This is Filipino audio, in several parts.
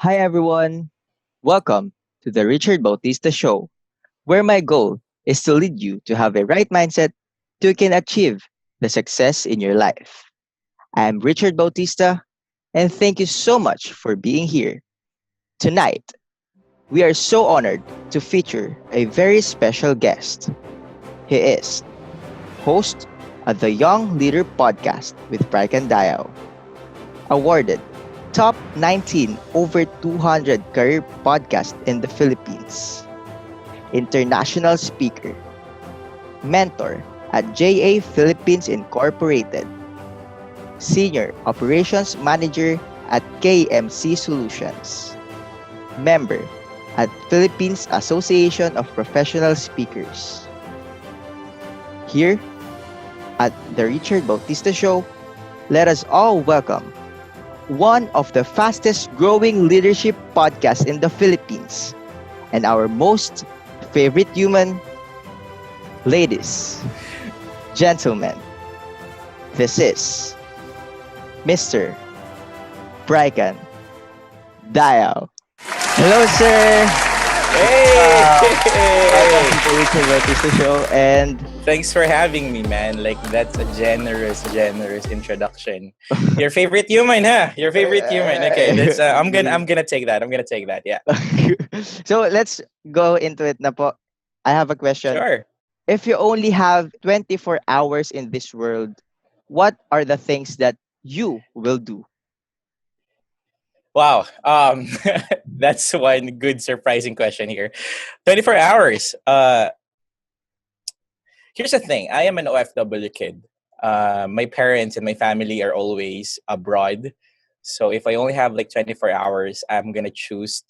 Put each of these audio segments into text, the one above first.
Hi everyone, welcome to the Richard Bautista Show, where my goal is to lead you to have a right mindset so you can achieve the success in your life. I'm Richard Bautista, and thank you so much for being here. Tonight, we are so honored to feature a very special guest. He is host of the Young Leader podcast with Brycan Dayao, awarded top 19 over 200 career podcast in the Philippines, international speaker, mentor at JA Philippines Incorporated, senior operations manager at KMC Solutions, member at Philippines Association of Professional Speakers. Here at the Richard Bautista Show, let us all welcome one of the fastest growing leadership podcasts in the Philippines, and our most favorite human, ladies, gentlemen. This is Mr. Brycan Dayao. Hello, sir. Welcome Hey! to the Richard Bautista Show. And Thanks for having me, man. Like that's a generous introduction. Your favorite human, huh? Your favorite human. Okay, that's. I'm gonna take that. I'm gonna take that. Yeah. so let's go into it na po. I have a question. Sure. If you only have 24 hours in this world, what are the things that you will do? Wow. That's one good surprising question here. 24 hours. Here's the thing. I am an OFW kid. My parents and my family are always abroad. So if I only have like 24 hours, I'm gonna choose.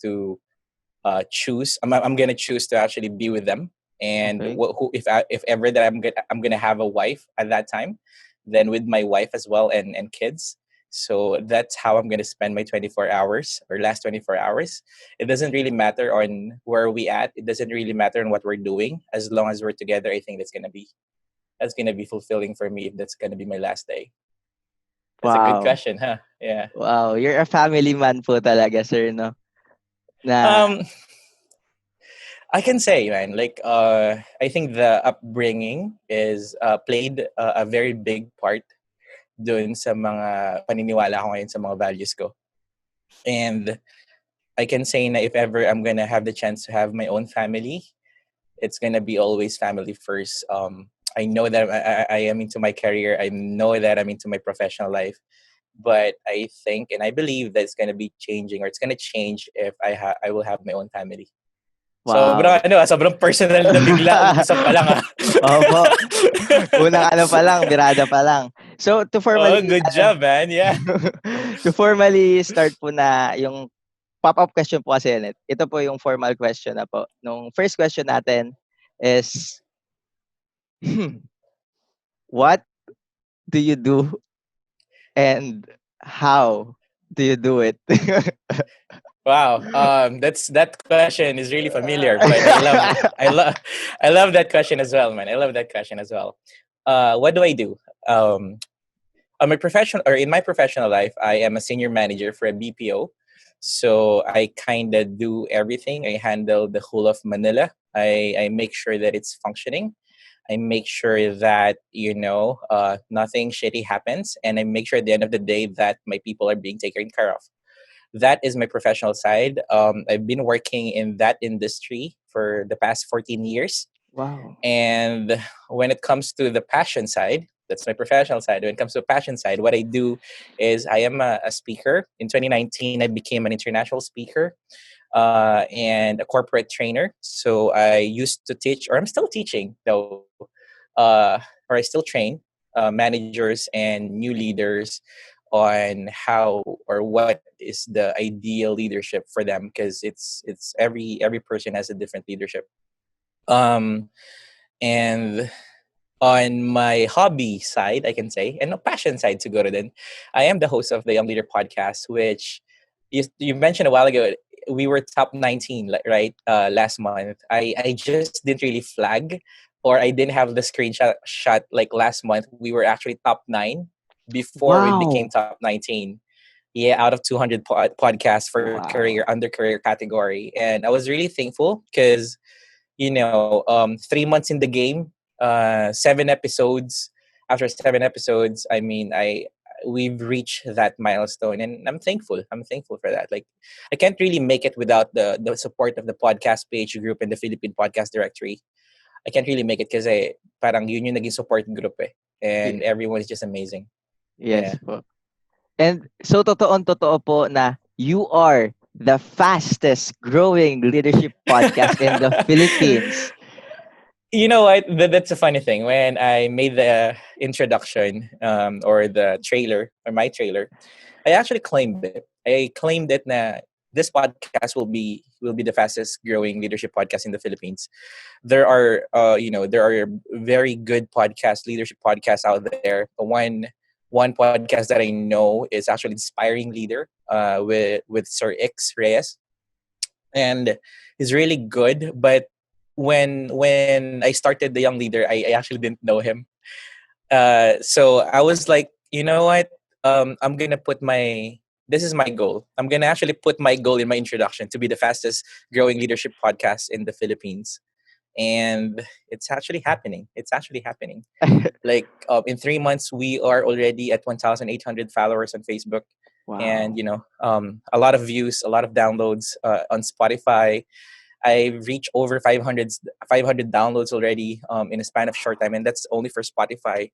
I'm gonna choose to actually be with them. And Okay. if ever that I'm gonna have a wife at that time, then with my wife as well and kids. So that's how I'm gonna spend my 24 hours or last 24 hours. It doesn't really matter on where we at. It doesn't really matter on what we're doing. As long as we're together, I think that's gonna be fulfilling for me if that's gonna be my last day. That's a good Wow. question, huh? Yeah. Wow, you're a family man po talaga, sir, no? Na Um, I can say, man, like I think the upbringing is played a very big part doon sa mga paniniwala ko ngayon sa mga values ko. And I can say na if ever I'm gonna have the chance to have my own family, it's gonna be always family first. I know that I am into my career. I know that I'm into my professional life, but I think and I believe that it's gonna be changing or it's gonna change if I will have my own family. wow. Sobrang personal na bigla umpisa pa lang, ah. Opo. Unang ano pa lang, birada pa lang. So to Oh, formally good job, man. Yeah. to formally start po na yung pop-up question po kasi yan. Ito po yung formal question na po. Nung first question natin is what do you do and how do you do it? Wow. That question is really familiar, but I love that question as well, man. I love that question as well. What do I do? Um, in my professional life, I am a senior manager for a BPO. So I kind of do everything. I handle the whole of Manila. I make sure that it's functioning. I make sure that nothing shitty happens, and I make sure at the end of the day that my people are being taken care of. That is my professional side. I've been working in that industry for the past 14 years. Wow. And when it comes to the passion side, that's my professional side. When it comes to the passion side, what I do is I am a speaker. In 2019, I became an international speaker and a corporate trainer. So I used to teach, or I'm still teaching though, or I still train managers and new leaders on how or what is the ideal leadership for them because it's every person has a different leadership. Um, and on my hobby side, I can say, and a passion side to go to then, I am the host of the Young Leader podcast, which you mentioned a while ago. We were top 19, right? Last month. I just didn't really flag or I didn't have the screenshot shot like last month. We were actually top 9 before we became Wow. top 19. Yeah, out of 200 podcasts for career Wow. under career category, and I was really thankful because 3 months in the game, 7 episodes. After 7 episodes, I mean, we've reached that milestone, and I'm thankful. I'm thankful for that. Like, I can't really make it without the support of the podcast page group and the Philippine Podcast Directory. I can't really make it because parang yun yung naging support group and Y- everyone is just amazing. yes Yeah. po. And so totoo po na you are the fastest growing leadership podcast in the Philippines. You know what? That's a funny thing. When I made the introduction, or the trailer or my trailer, I actually claimed it. I claimed it na this podcast will be the fastest growing leadership podcast in the Philippines. There are very good podcast leadership podcasts out there. One podcast that I know is actually Inspiring Leader, with Sir X Reyes, and he's really good. But when I started the Young Leader, I actually didn't know him. So I was like, you know what? I'm gonna put my This is my goal. I'm gonna actually put my goal in my introduction to be the fastest growing leadership podcast in the Philippines, and it's actually happening. It's actually happening. Like, in 3 months, we are already at 1,800 followers on Facebook, and Wow. a lot of views, a lot of downloads on Spotify. I reached over 500 downloads already, in a span of short time, and that's only for Spotify.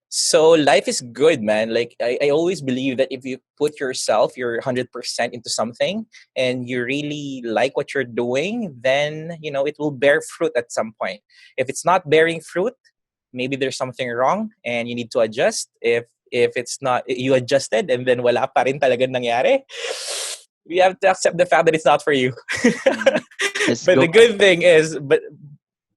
So life is good, man. Like, I always believe that if you put yourself, your 100% into something, and you really like what you're doing, then it will bear fruit at some point. If it's not bearing fruit, maybe there's something wrong and you need to adjust. If it's not, you adjusted and then wala pa rin talagang nangyari, you have to accept the fact that it's not for you. Mm. Just But go the on. good thing is,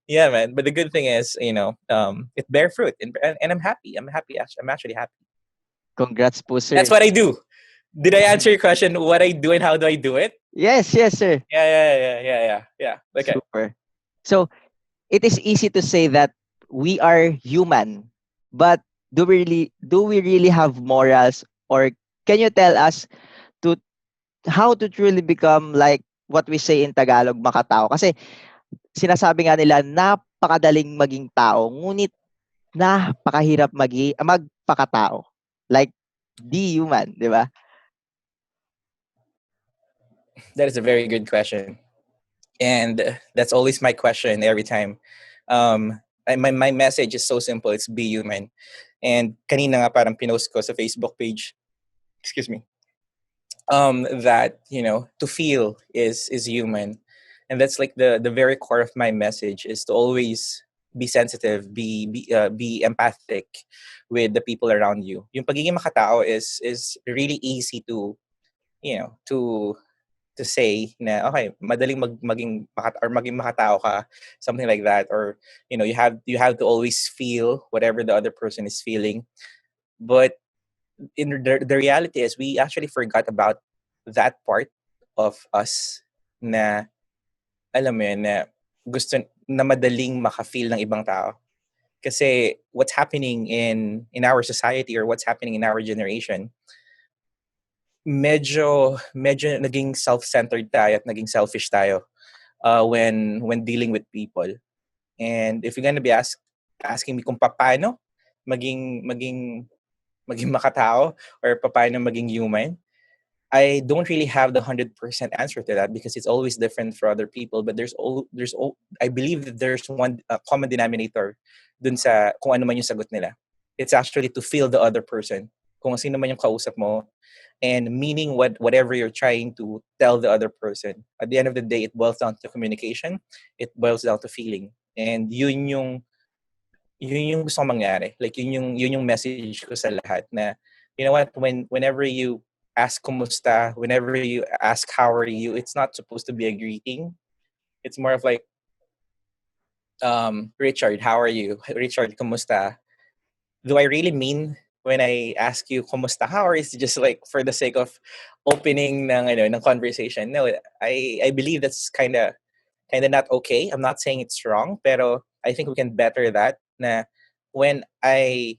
yeah, man. But the good thing is, it bear fruit, and I'm happy. I'm happy. Actually, I'm actually happy. Congrats po, That's sir. what I do. Did I answer your question? What I do and how do I do it? Yes, yes, sir. Yeah, yeah, yeah, yeah, yeah, yeah. Okay. Super. So it is easy to say that we are human, but do we really have morals, or can you tell us to how to truly become like what we say in Tagalog, makatao? Kasi sinasabi nga nila napakadaling maging tao, ngunit napakahirap magpakatao. Like be human, di ba? That is a very good question, and that's always my question every time. My message is so simple. It's be human. And kanina nga parang pinost ko sa Facebook page. Excuse me. That to feel is human, and that's like the very core of my message is to always be sensitive, be empathic with the people around you. Yung pagiging makatao is really easy to say na okay, madaling maging makatao ka, something like that. Or you have to always feel whatever the other person is feeling. But the reality is we actually forgot about that part of us na alam mo yun, na gusto na madaling maka-feel ng ibang tao. Kasi what's happening in our society, or what's happening in our generation, medyo naging self-centered tayo at naging selfish tayo, when dealing with people. And if you're gonna be asking me kung paano maging makatao, or paano maging human, I don't really have the 100% answer to that, because it's always different for other people. But I believe that there's one common denominator dun sa kung ano man yung sagot nila. It's actually to feel the other person. Kung sino man yung kausap mo, and meaning whatever you're trying to tell the other person. At the end of the day, it boils down to communication. It boils down to feeling. And yun yung gusto kong mangyari. Like yun yung message ko sa lahat, na you know what, whenever you ask kumusta, whenever you ask how are you, it's not supposed to be a greeting. It's more of like, Richard, how are you? Richard, kumusta? Do I really mean when I ask you kumusta, how, or is it just like for the sake of opening ng conversation? No, I believe that's kind of not okay. I'm not saying it's wrong, pero I think we can better that. Na when I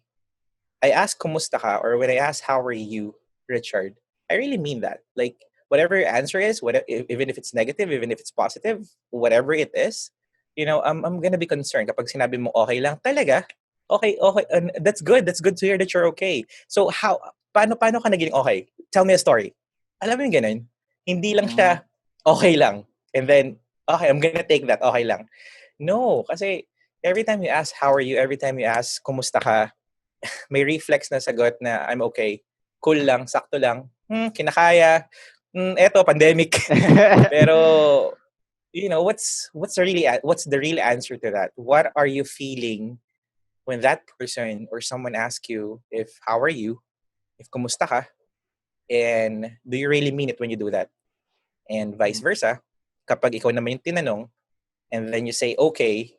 ask kumusta ka, or when I ask how are you, Richard, I really mean that. Like, whatever your answer is, even if it's negative, even if it's positive, whatever it is, I'm gonna be concerned kapag sinabi mo okay lang talaga. Okay, okay, and that's good. That's good to hear that you're okay. So paano ka naging okay? Tell me a story. Alam mo yung ganun? Hindi lang Mm. siya okay lang. And then, okay, I'm gonna take that, okay lang. No, kasi every time you ask how are you, every time you ask kumusta ka, may reflex na sagot na I'm okay. Cool lang, sakto lang. Kinakaya. Eto pandemic. Pero what's the real answer to that? What are you feeling when that person or someone asks you if how are you, if kumusta ka, and do you really mean it when you do that? And vice Mm. versa, kapag ikaw naman yung tinanong and then you say okay,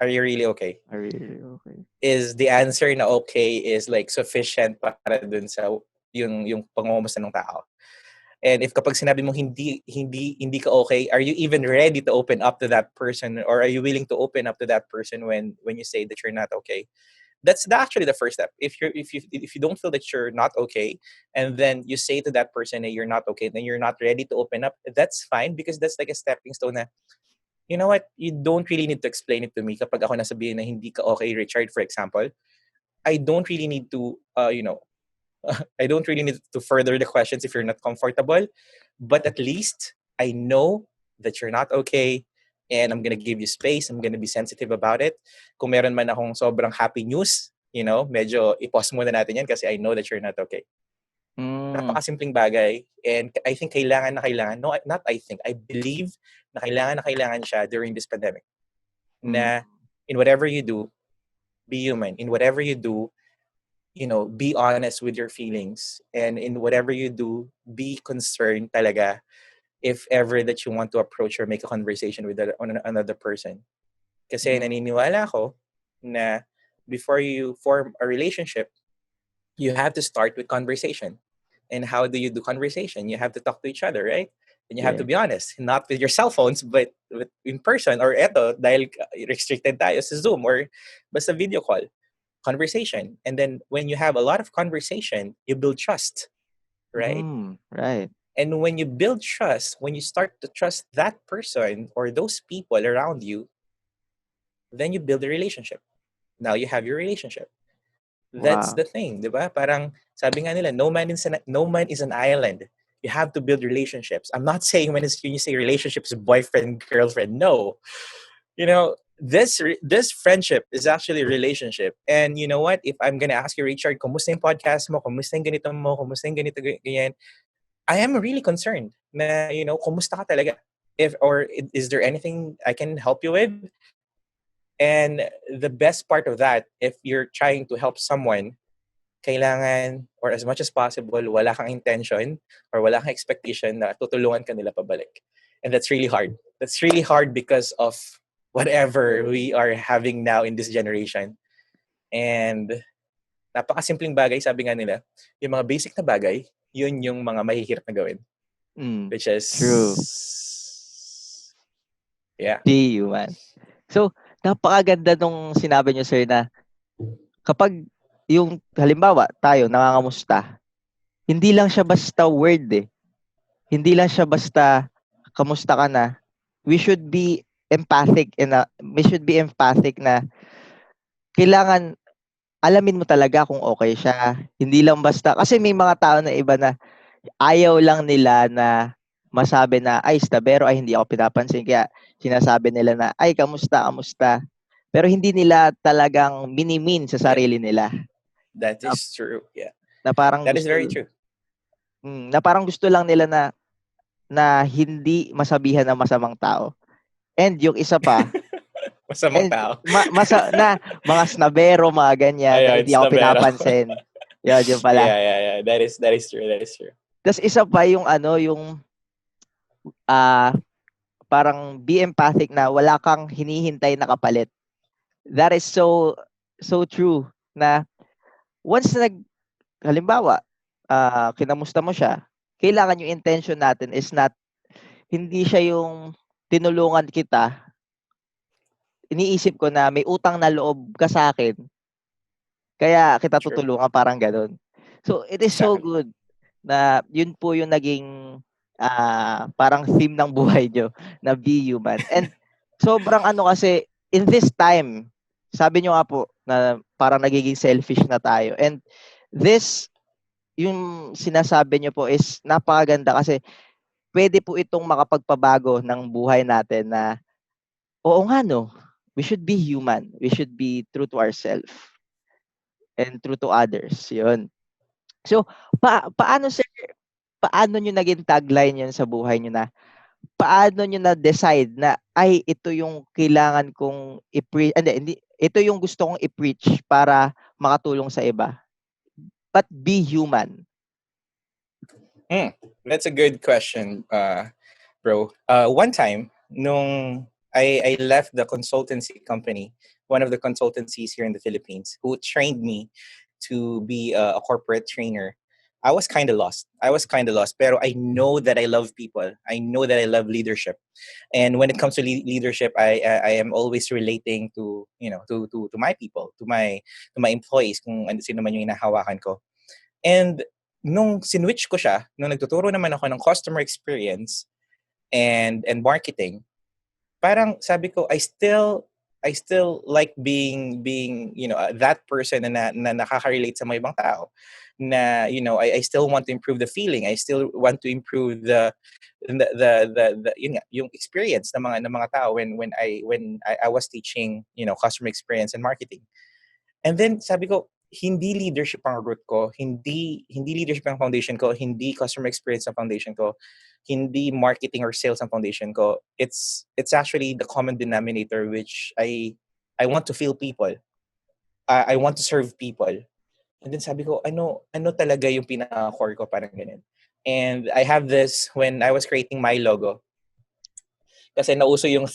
are you really okay? I really okay. Is the answer na okay is like sufficient para dun sa yung pangungumusta ng tao? And if kapag sinabi mo hindi ka okay, are you even ready to open up to that person, or are you willing to open up to that person when you say that you're not okay? That's actually the first step. If you don't feel that you're not okay, and then you say to that person that you're not okay, then you're not ready to open up. That's fine, because that's like a stepping stone. Na, you know what? You don't really need to explain it to me. Kapag ako nasabihin na hindi ka okay, Richard, for example, I don't really need to, I don't really need to further the questions if you're not comfortable. But at least I know that you're not okay, and I'm gonna give you space. I'm gonna be sensitive about it. Kung meron man akong sobrang happy news, medyo i-pause muna natin yan kasi I know that you're not okay. Mm. Napakasimpleng bagay. And I think no, not I think, I believe na kailangan siya during this pandemic. Mm. Na in whatever you do, be human. In whatever you do, be honest with your feelings. And in whatever you do, be concerned talaga if ever that you want to approach or make a conversation with another person. Kasi Mm. naniniwala ako na before you form a relationship, you have to start with conversation. And how do you do conversation? You have to talk to each other, right? And you have to Yeah. be honest, not with your cell phones, but in person. Or eto, dahil restricted tayo sa Zoom or basta video call. Conversation. And then when you have a lot of conversation, you build trust, right? Right. And when you build trust, when you start to trust that person or those people around you, then you build a relationship. Now you have your relationship. That's Wow. the thing, di ba? Parang sabi nga nila, no man is an island. You have to build relationships. I'm not saying when you say relationships, boyfriend, girlfriend. No, this friendship is actually a relationship. And you know what? If I'm gonna ask you, Richard, kumusta yung podcast mo? Kumusta yung ganito mo? Kumusta yung ganito ganyan? I am really concerned na, kumusta ka talaga? Is there anything I can help you with? And the best part of that, if you're trying to help someone, kailangan, or as much as possible, wala kang intention or wala kang expectation na tutulungan ka nila pabalik. And that's really hard. That's really hard because of whatever we are having now in this generation. And napakasimpleng bagay, sabi nga nila, yung mga basic na bagay, yun yung mga mahihirap na gawin. Mm. Which is, True. yeah. Be human. So, napakaganda nung sinabi niyo, sir, na kapag yung halimbawa tayo nangangamusta, hindi lang siya basta word eh. Hindi lang siya basta kamusta ka na. We should be empathic na kailangan alamin mo talaga kung okay siya. Hindi lang basta kasi may mga tao na iba na ayaw lang nila na masabi na ay stabero ay hindi ako pinapansin kaya sinasabi nila na ay kamusta kamusta. Pero hindi nila talagang minimin sa Yep. sarili nila. That Na, is true. Yeah. na parang That is gusto very true. na parang gusto lang nila na hindi masabihan ng masamang tao. And yung isa pa, Masamang tao. na mga snabero, mga ganyan, na Ayun, hindi ako snabero. pinapansin. Yun pala. Yeah. That is true. That is true. Tapos isa pa yung ah parang be empathic na wala kang hinihintay na kapalit. That is so true na once halimbawa, kinamusta mo siya, kailangan yung intention natin is not, hindi siya yung tinulungan kita, iniisip ko na may utang na loob ka sa akin, kaya kita True. tutulungan, parang gano'n. So, it is so Exactly. good na yun po yung naging parang theme ng buhay nyo na be human. And sobrang ano kasi in this time, sabi nyo nga po na parang nagiging selfish na tayo. And this, yung sinasabi nyo po is napakaganda kasi pwede po itong makapagpabago ng buhay natin na oo nga no, we should be human. We should be true to ourselves and true to others. Yun. So, paano sir, paano nyo naging tagline yun sa buhay nyo na paano nyo na-decide na ay ito yung kailangan kong i-preach, hindi, ito yung gusto kong i-preach para makatulong sa iba. But be human. That's a good question, bro. One time, nung I left the consultancy company, one of the consultancies here in the Philippines, who trained me to be a corporate trainer. I was kind of lost. Pero I know that I love people. I know that I love leadership. And when it comes to leadership, I am always relating to, to my people, to my employees, kung sino man yung inahawakan ko. And nung sinwitch ko siya, nung nagtuturo naman ako ng customer experience and marketing, parang sabi ko, I still like being that person na nakaka-relate sa mga ibang tao, na I still want to improve the feeling, I still want to improve the yun nga, yung experience ng mga tao when I was teaching customer experience and marketing. And then sabi ko, hindi leadership ang root ko, hindi leadership ang foundation ko, hindi customer experience ang foundation ko, hindi marketing or sales ang foundation ko. It's actually the common denominator, which I want to feel people. I want to serve people. And then sabi ko, ano talaga yung pinaka-core ko, parang ganun. And I have this when I was creating my logo. Kasi nauso yung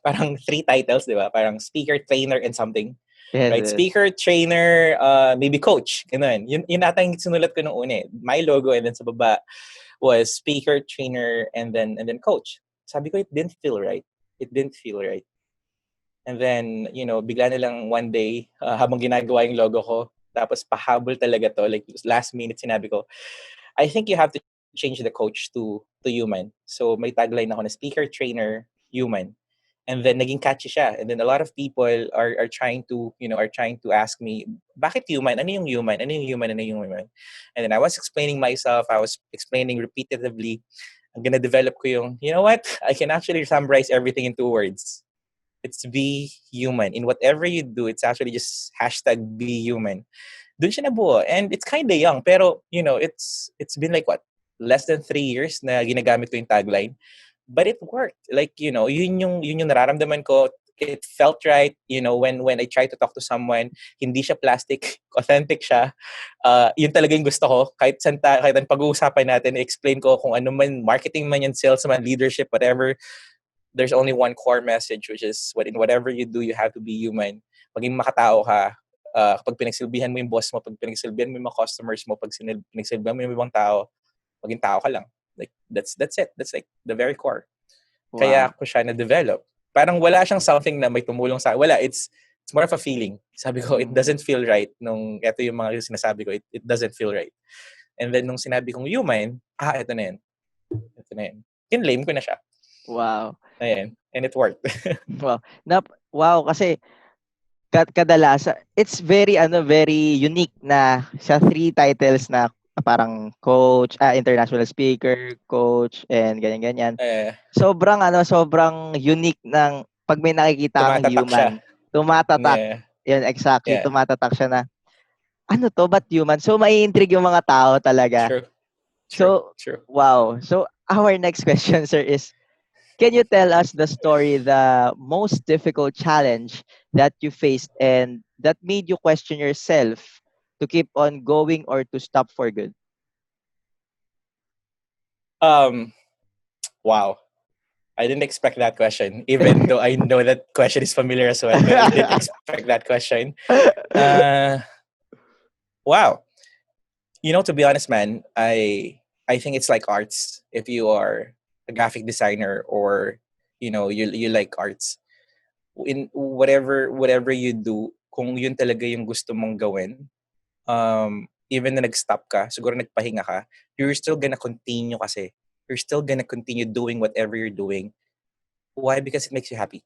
parang three titles, di ba? Parang speaker, trainer, and something. Yes, Right? yes. Speaker, trainer, maybe coach. Ganun. Yun ata yung sinulat ko nung una. My logo, and then sa baba was speaker, trainer, and then coach. Sabi ko, it didn't feel right. It didn't feel right. And then, bigla na lang one day, habang ginagawa yung logo ko, tapos pahabol talaga to, like last minute sinabi ko, I think you have to change the coach to human. So may tagline ako na speaker, trainer, human. And then naging catchy siya. And then a lot of people are trying to ask me, bakit human? Ano yung human? Ano yung human? Ano yung human? And then I was explaining myself. I was explaining repetitively. I'm gonna develop ko yung, you know what? I can actually summarize everything in 2 words. It's be human. In whatever you do, it's actually just hashtag be human. Doon siya nabuo. And it's kind of young. Pero, it's been like what? Less than 3 years na ginagamit ko yung tagline. But it worked. Like, yun yung nararamdaman ko. It felt right, when I try to talk to someone, hindi siya plastic, authentic siya. Yun talaga yung gusto ko. Kahit ang pag-uusapan natin, explain ko kung ano man, marketing man yan, sales man, leadership, whatever. There's only one core message, which is in whatever you do, you have to be human. Maging makatao ka. Kapag pinagsilbihan mo yung boss mo, pag pinagsilbihan mo yung mga customers mo, pag pinagsilbihan mo yung ibang tao, maging tao ka lang. Like, that's it. That's like the very core. Kaya Wow. ko siya na-develop. Parang wala siyang something na may tumulong sa wala. It's more of a feeling. Sabi ko, it doesn't feel right. Nung ito yung mga sinasabi ko, it doesn't feel right. And then nung sinabi kong human, ito na yun. Ito na yun. Kinlame ko na siya. Wow. Ayan. And it worked. Wow. Wow, kasi kadalasan it's very unique na sa three titles na parang coach, international speaker, coach, and ganyan-ganyan. Sobrang unique ng pag may nakikita kang Tumatatak siya. human, tumatatak. Yeah. Yun, exactly, Yeah. tumatatak siya na, ano to, ba't human? So, mai-intrigue yung mga tao talaga. True. So, wow. So, our next question, sir, is, can you tell us the most difficult challenge that you faced and that made you question yourself to keep on going or to stop for good? Wow. I didn't expect that question, even though I know that question is familiar as well, but I didn't expect that question. Wow. To be honest, man, I think it's like arts. If you are a graphic designer or you like arts, in whatever you do, kung yun talaga yung gusto mong gawin, even na nag-stop ka, siguro nagpahinga ka, you're still gonna continue kasi. You're still gonna continue doing whatever you're doing. Why? Because it makes you happy.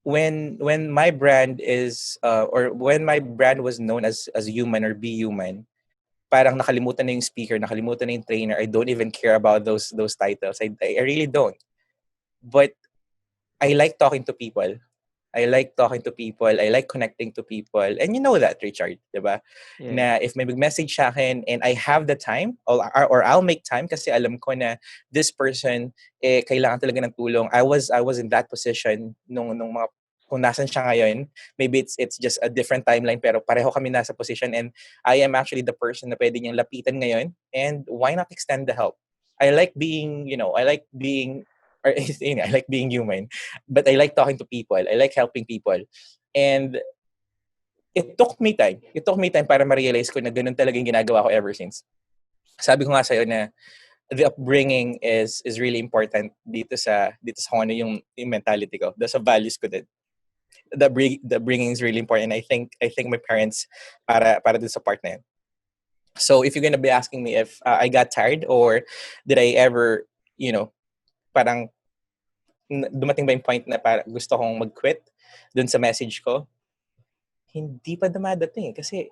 When my brand is or when my brand was known as human or be human, parang nakalimutan na yung speaker, nakalimutan na yung trainer. I don't even care about those titles. I really don't. But I like talking to people. I like talking to people. I like connecting to people. And you know that, Richard, diba? Yeah. Na if may mag-message sa akin and I have the time or I'll make time kasi alam ko na this person kailangan talaga ng tulong. I was in that position nung mga kung nasan siya ngayon. Maybe it's just a different timeline pero pareho kami nasa position and I am actually the person na pwede niyang lapitan ngayon and why not extend the help? I like being, I like being or I like being human. But I like talking to people. I like helping people. And it took me time. It took me time para ma-realize ko na ganun talaga yung ginagawa ko ever since. Sabi ko nga sa'yo na the upbringing is really important dito sa kung ano yung mentality ko. Sa values ko din. The bringing is really important. I think my parents para dun sa part na yun. So if you're gonna be asking me if I got tired or did I ever, parang dumating ba yung point na parang gusto kong mag-quit dun sa message ko, hindi pa dumadating kasi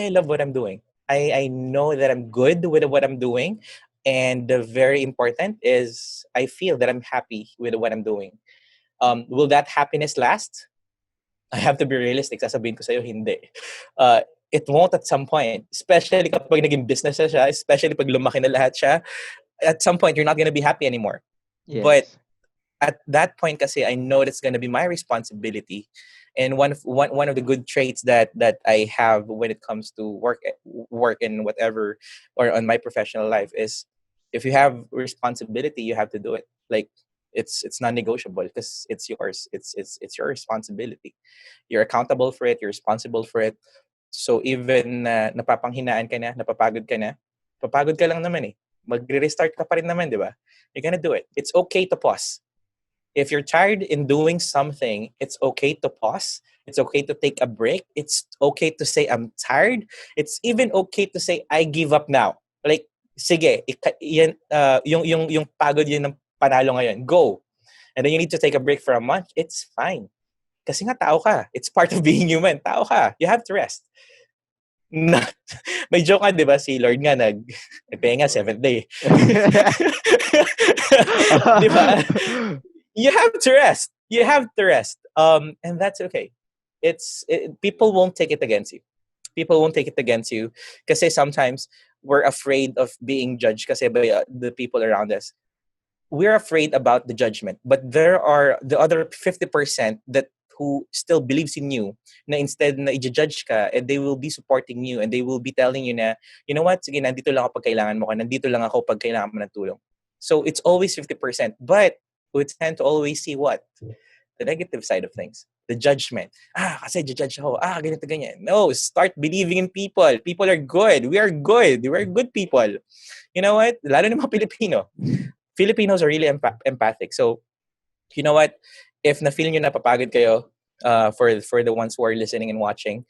I love what I'm doing. I know that I'm good with what I'm doing and the very important is I feel that I'm happy with what I'm doing. Will that happiness last? I have to be realistic. Sasabihin ko sa'yo, hindi. It won't at some point. Especially kapag naging business na siya, especially pag lumaki na lahat siya, at some point, you're not gonna be happy anymore. But Yes. at that point kasi I know it's going to be my responsibility and one of the good traits that I have when it comes to work and whatever or on my professional life is if you have responsibility you have to do it like it's non-negotiable because it's yours it's your responsibility you're accountable for it you're responsible for it so even napapanghinaan ka na napapagod ka na papagod ka lang naman magre-restart ka pa rin naman di ba you're gonna do it it's okay to pause if you're tired in doing something, it's okay to pause. It's okay to take a break. It's okay to say, I'm tired. It's even okay to say, I give up now. Like, sige, yan, yung pagod yun ng panalo ngayon. Go. And then you need to take a break for a month. It's fine. Kasi nga tao ka. It's part of being human. Tao ka. You have to rest. May joke nga, di ba? Si Lord nga nagpahinga 7th day. Di ba? You have to rest. You have to rest. And that's okay. People won't take it against you. People won't take it against you because sometimes we're afraid of being judged kasi by the people around us. We're afraid about the judgment, but there are the other 50% that who still believes in you na instead na i-judge ka and they will be supporting you and they will be telling you na you know what sige nandito lang ako pag kailangan mo ka nandito lang ako pag kailangan mo ng tulong. So it's always 50%, but we tend to always see what? The negative side of things. The judgment. Kasi judge ako. Ganito, ganyan. No, start believing in people. People are good. We are good. We are good people. You know what? Lalo ng mga Pilipino. Filipinos are really empathic. So, you know what? If na-feel nyo napapagod kayo, for the ones who are listening and watching,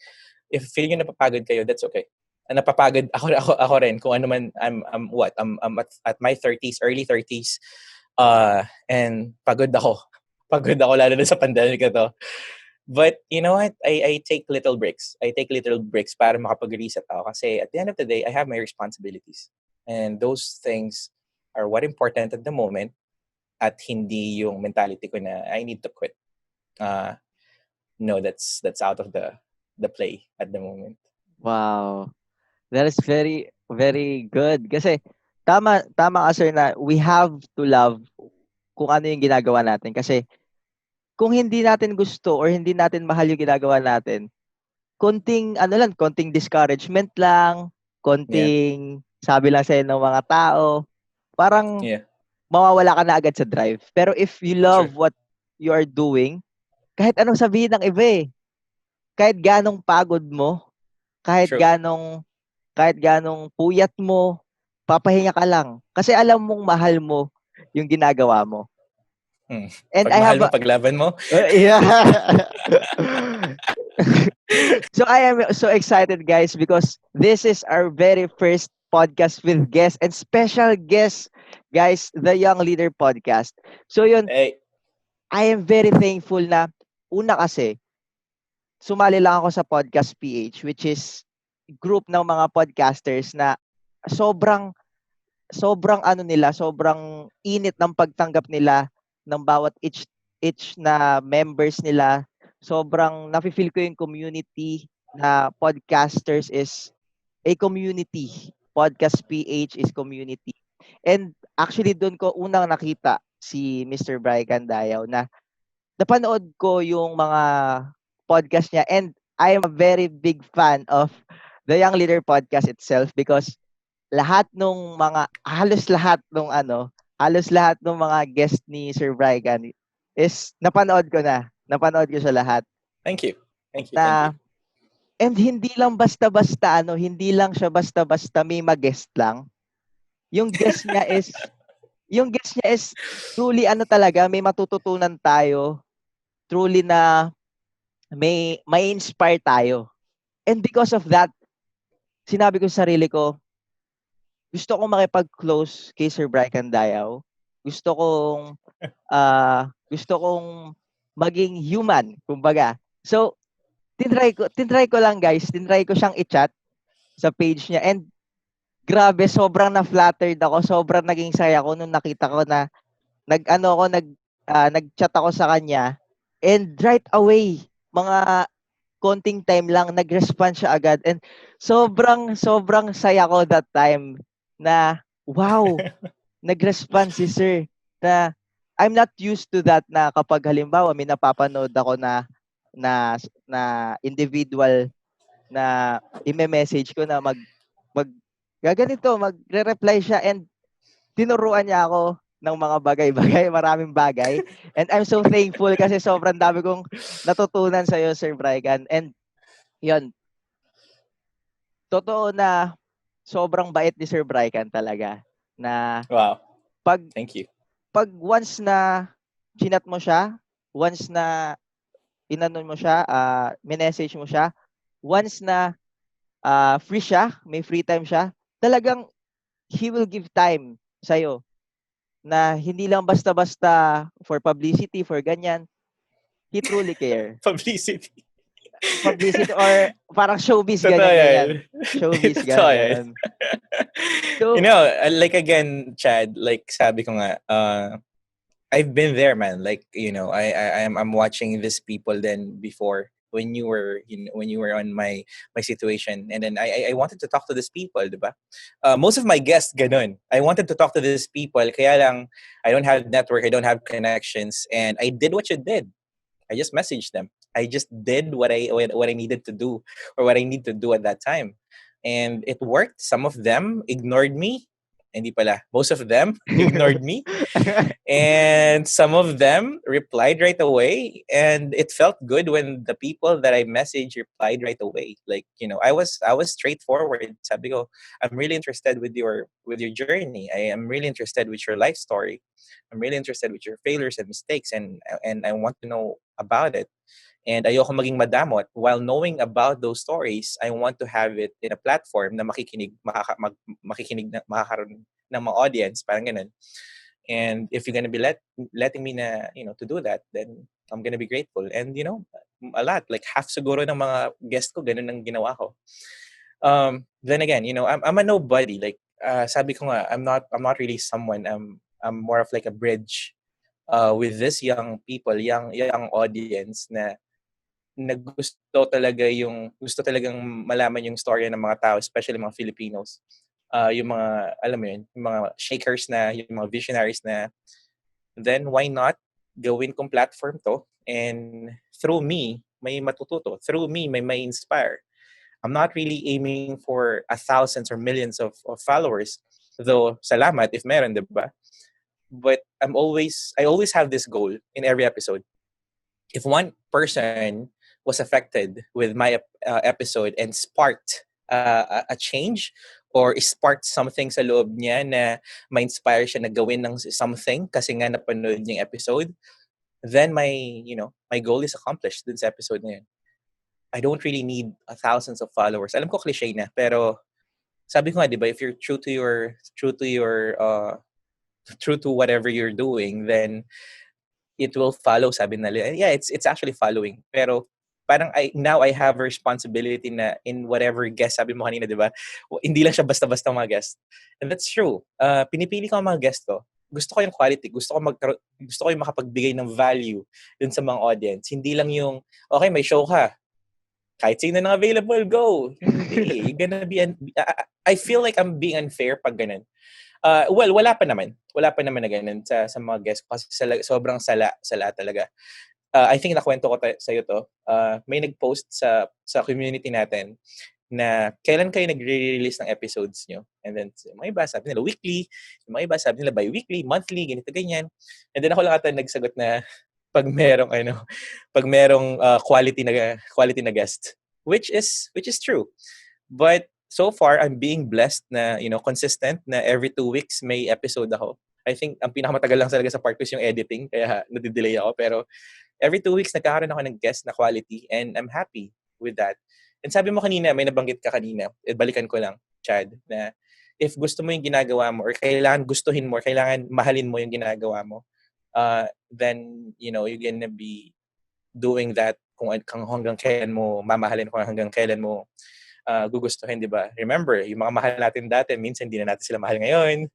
if feel nyo napapagod kayo, that's okay. Napapagod ako rin kung ano man I'm at my 30s, early 30s. And pagod ako. Pagod ako lalo na sa pandemic na to. But you know what? I take little breaks. I take little breaks para makapag-reset ako. Kasi at the end of the day, I have my responsibilities. And those things are what important at the moment at hindi yung mentality ko na I need to quit. No, that's out of the play at the moment. Wow. That is very, very good. Kasi tama ka sir na we have to love kung ano yung ginagawa natin. Kasi kung hindi natin gusto or hindi natin mahal yung ginagawa natin, konting discouragement lang, konting sabi lang sa'yo ng mga tao, parang Yeah. mawawala ka na agad sa drive. Pero if you True. love what you are doing, kahit anong sabihin ng iba kahit ganong pagod mo, kahit True. ganong puyat mo, papahinga ka lang. Kasi alam mong mahal mo yung ginagawa mo. And Pag I mahal have mo, paglaban mo. yeah. So I am so excited, guys, because this is our very first podcast with guests and special guests, guys, the Young Leader podcast. So yun, Hey, I am very thankful na una kasi sumali lang ako sa Podcast PH, which is group ng mga podcasters na sobrang sobrang ano nila, sobrang init ng pagtanggap nila ng bawat each na members nila. Sobrang nafi-feel ko yung community na podcasters is a community. Podcast PH is community. And actually doon ko unang nakita si Mr. Brycan Dayao na napanood ko yung mga podcast niya and I am a very big fan of the Young Leader podcast itself because lahat nung mga halos lahat nung mga guest ni Sir Brygan is napanood ko na. Napanood ko siya lahat thank you. Thank you. Thank you. na and hindi lang basta-basta hindi lang siya basta-basta may mag-guest lang. Yung guest niya is yung guest niya is truly talaga may matututunan tayo, truly na may inspire tayo. And because of that, sinabi ko sa sarili ko, gusto kong makipag-close kay Sir Brycan Dayao. Gusto kong gusto kong maging human, kumbaga. So, tinry ko lang guys, tinry ko siyang i-chat sa page niya and grabe, sobrang na-flattered ako, sobrang naging saya ko nung nakita ko na nag-chat ako sa kanya and right away, mga konting time lang, nag-respond siya agad and sobrang saya ko that time na wow, nag-respond si sir na I'm not used to that na kapag halimbawa may napapanood ako na na individual na i-message ko na mag gaganito, magre-reply siya and tinuruan niya ako ng mga bagay-bagay, maraming bagay. And I'm so thankful kasi sobrang dami kong natutunan sa iyo, Sir Brycan. And 'yun, totoo na sobrang bait ni Sir Brycan talaga na Wow. pag Thank you. pag once na chinat mo siya, once na inanon mo siya, minessage mo siya, once na free siya, may free time siya, talagang he will give time sa'yo na hindi lang basta-basta for publicity, for ganyan. He truly care. Publicity. Publicity or parang showbiz, Totoo ganyan, yan. ganyan. Showbiz, Totoo yan. ganyan. So, Like again, Chad, like sabi ko nga, I've been there, man. Like, I'm watching these people then before when you were when you were on my situation, and then I wanted to talk to these people, diba? Most of my guests ganun. I wanted to talk to these people, kaya lang I don't have network, I don't have connections, and I did what you did. I just messaged them. I just did what I needed to do or what I need to do at that time, and it worked. Some of them ignored me. Hindi pala. Most of them ignored me, and some of them replied right away, and it felt good when the people that I messaged replied right away. Like, I was straightforward. Sabi ko, I'm really interested with your journey. I am really interested with your life story. I'm really interested with your failures and mistakes, and I want to know about it. And ayoko maging madamot. While knowing about those stories, I want to have it in a platform na makikinig na makakaroon ng mga audience, parang ganun. And if you're gonna be letting me na, to do that, then I'm gonna be grateful. And a lot, like half siguro ng mga guest ko, ganun ang ginawa ko. Then again, I'm a nobody. Like, sabi ko nga, I'm not really someone. I'm more of like a bridge with this young people, young audience na gusto talagang malaman yung story ng mga tao, especially mga Filipinos. Yung mga, alam mo yun, yung mga shakers na, yung mga visionaries na, then why not gawin kong platform to, and through me, may matututo. Through me, may inspire. I'm not really aiming for thousands or millions of followers, though salamat if meron, diba? But I always have this goal in every episode. If one person was affected with my episode and sparked a change or sparked something sa loob niya na ma-inspire siya na gawin ng something kasi nga napanood niya yung episode, then my goal is accomplished dun sa episode na yun. I don't really need thousands of followers. Alam ko cliche na, pero sabi ko nga, 'di ba, if you're true to whatever you're doing, then it will follow, sabi nila. Yeah, it's actually following. Pero parang I have a responsibility na in whatever guest, sabi mo kanina, 'di ba? Hindi lang siya basta-basta mga guest. And that's true. Pinipili ko ang mga guest ko. Gusto ko yung quality, gusto ko yung makapagbigay ng value dun sa mga audience. Hindi lang yung okay, may show ka, kahit sino na available, go. Hindi. You're gonna be I feel like I'm being unfair pag ganun. Well, wala pa naman. Wala pa naman na ganun sa mga guests ko kasi sobrang sala talaga. I think nakwento ko sa'yo to. May nag-post sa community natin na kailan kayo nagre-release ng episodes nyo. And then, yung mga iba sabi nila weekly, yung mga iba sabi nila bi-weekly, monthly, ganito, ganyan. And then ako lang ata nagsagot na pag merong quality na guest, which is true. But so far I'm being blessed na consistent na every 2 weeks may episode ako. I think ang pinakamatagal lang talaga sa part ko is yung editing, kaya nadidelay ako, pero every 2 weeks nagkakaroon ako ng guest na quality and I'm happy with that. And sabi mo kanina, may nabanggit ka kanina, balikan ko lang, Chad, na if gusto mo yung ginagawa mo or kailangan gustuhin mo or kailangan mahalin mo yung ginagawa mo, then you're gonna be doing that kung hanggang kailan mo mamahalin, kung hanggang kailan mo gugustuhin, di ba? Remember, yung mga mahal natin dati, minsan hindi na natin sila mahal ngayon.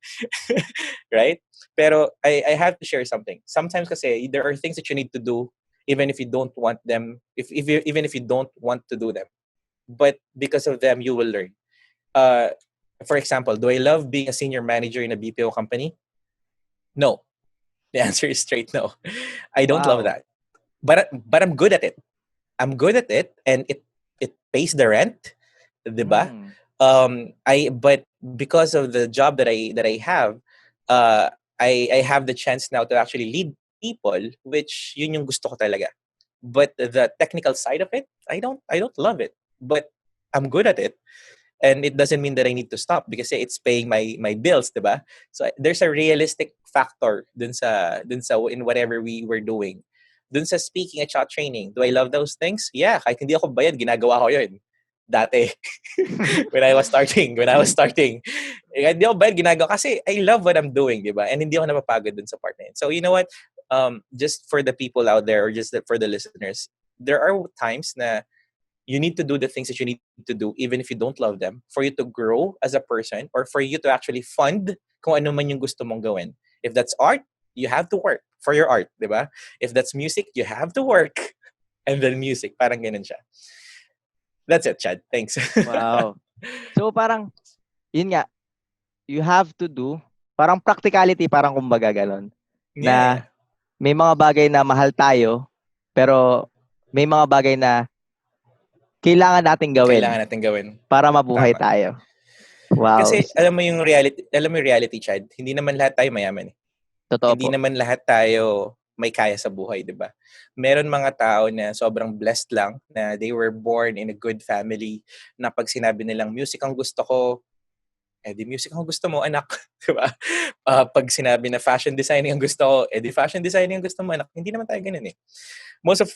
Right? Pero I have to share something. Sometimes kasi there are things that you need to do even if you don't want them, even if you don't want to do them. But because of them, you will learn. For example, do I love being a senior manager in a BPO company? No. The answer is straight no. I don't love Wow. that. But I'm good at it. I'm good at it and it pays the rent, 'di ba? Mm. But because of the job that I have, I have the chance now to actually lead people, which yun yung gusto ko talaga. But the technical side of it, I don't love it. But I'm good at it. And it doesn't mean that I need to stop because it's paying my bills, 'di ba? So there's a realistic factor dun sa in whatever we were doing. Dun sa speaking at shot training, do I love those things? Yeah, kahit hindi ako bayad, ginagawa ko 'yun. Dati when I was starting, hindi ako bayad, ginagawa kasi I love what I'm doing, 'di ba? And hindi ako napapagod dun sa part na yun. So you know what? Just for the people out there or just for the listeners, there are times na you need to do the things that you need to do even if you don't love them for you to grow as a person or for you to actually fund kung ano man yung gusto mong gawin. If that's art, you have to work for your art, di ba? If that's music, you have to work and then music. Parang ganun siya. That's it, Chad. Thanks. Wow. So parang, yun nga, you have to do, parang practicality, parang kumbaga ganon. Na Yeah. may mga bagay na mahal tayo, pero may mga bagay na kailangan nating gawin Kailangan natin gawin. para mabuhay Tama. tayo. Wow. Kasi alam mo yung reality, Chad, hindi naman lahat tayo mayaman eh. Totoo Hindi po. naman lahat tayo may kaya sa buhay, di ba? Meron mga tao na sobrang blessed lang na they were born in a good family na pag sinabi nilang music ang gusto ko, di music ang gusto mo, anak. Di ba? Pag sinabi na fashion designing ang gusto ko, di fashion designing ang gusto mo, anak. Hindi naman tayo ganun eh. Most of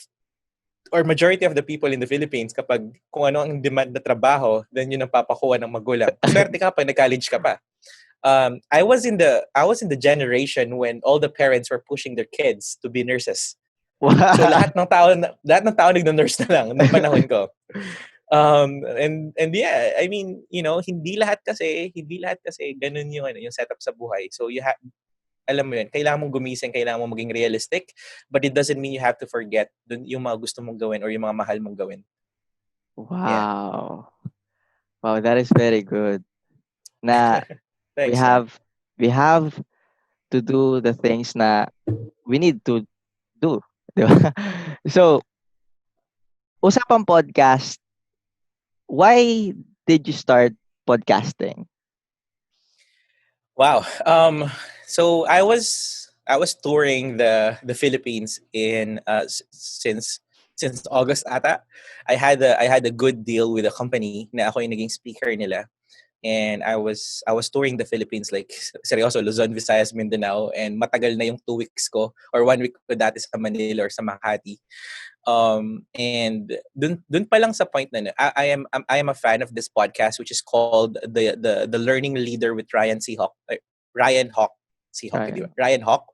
or majority of the people in the Philippines, kapag kung ano ang demand na trabaho, then yun ang papakuha ng magulang. Swerte ka pag nag-college ka pa. I was in the generation when all the parents were pushing their kids to be nurses. Wow. So lahat ng tao nag-nurse na lang nung panahon ko. And yeah, I mean, hindi lahat kasi ganun yung setup sa buhay. So alam mo yun, kailangan mong gumising, kailangan mong maging realistic, but it doesn't mean you have to forget yung mga gusto mong gawin or yung mga mahal mong gawin. Yeah. Wow. Wow, that is very good. Na Thanks, we have to do the things na we need to do. Diba? So, usapang podcast, why did you start podcasting? Wow. So I was touring the Philippines in since August ata. I had a good deal with a company na ako yung naging speaker nila. And I was touring the Philippines, like seryoso, Luzon, Visayas, Mindanao, and matagal na yung 2 weeks ko or 1 week ko dati sa Manila or sa Makati. And dun pa lang sa point na I am a fan of this podcast, which is called the Learning Leader with Ryan Hawk Seahawk, di ba? Ayan. Ryan Hawk.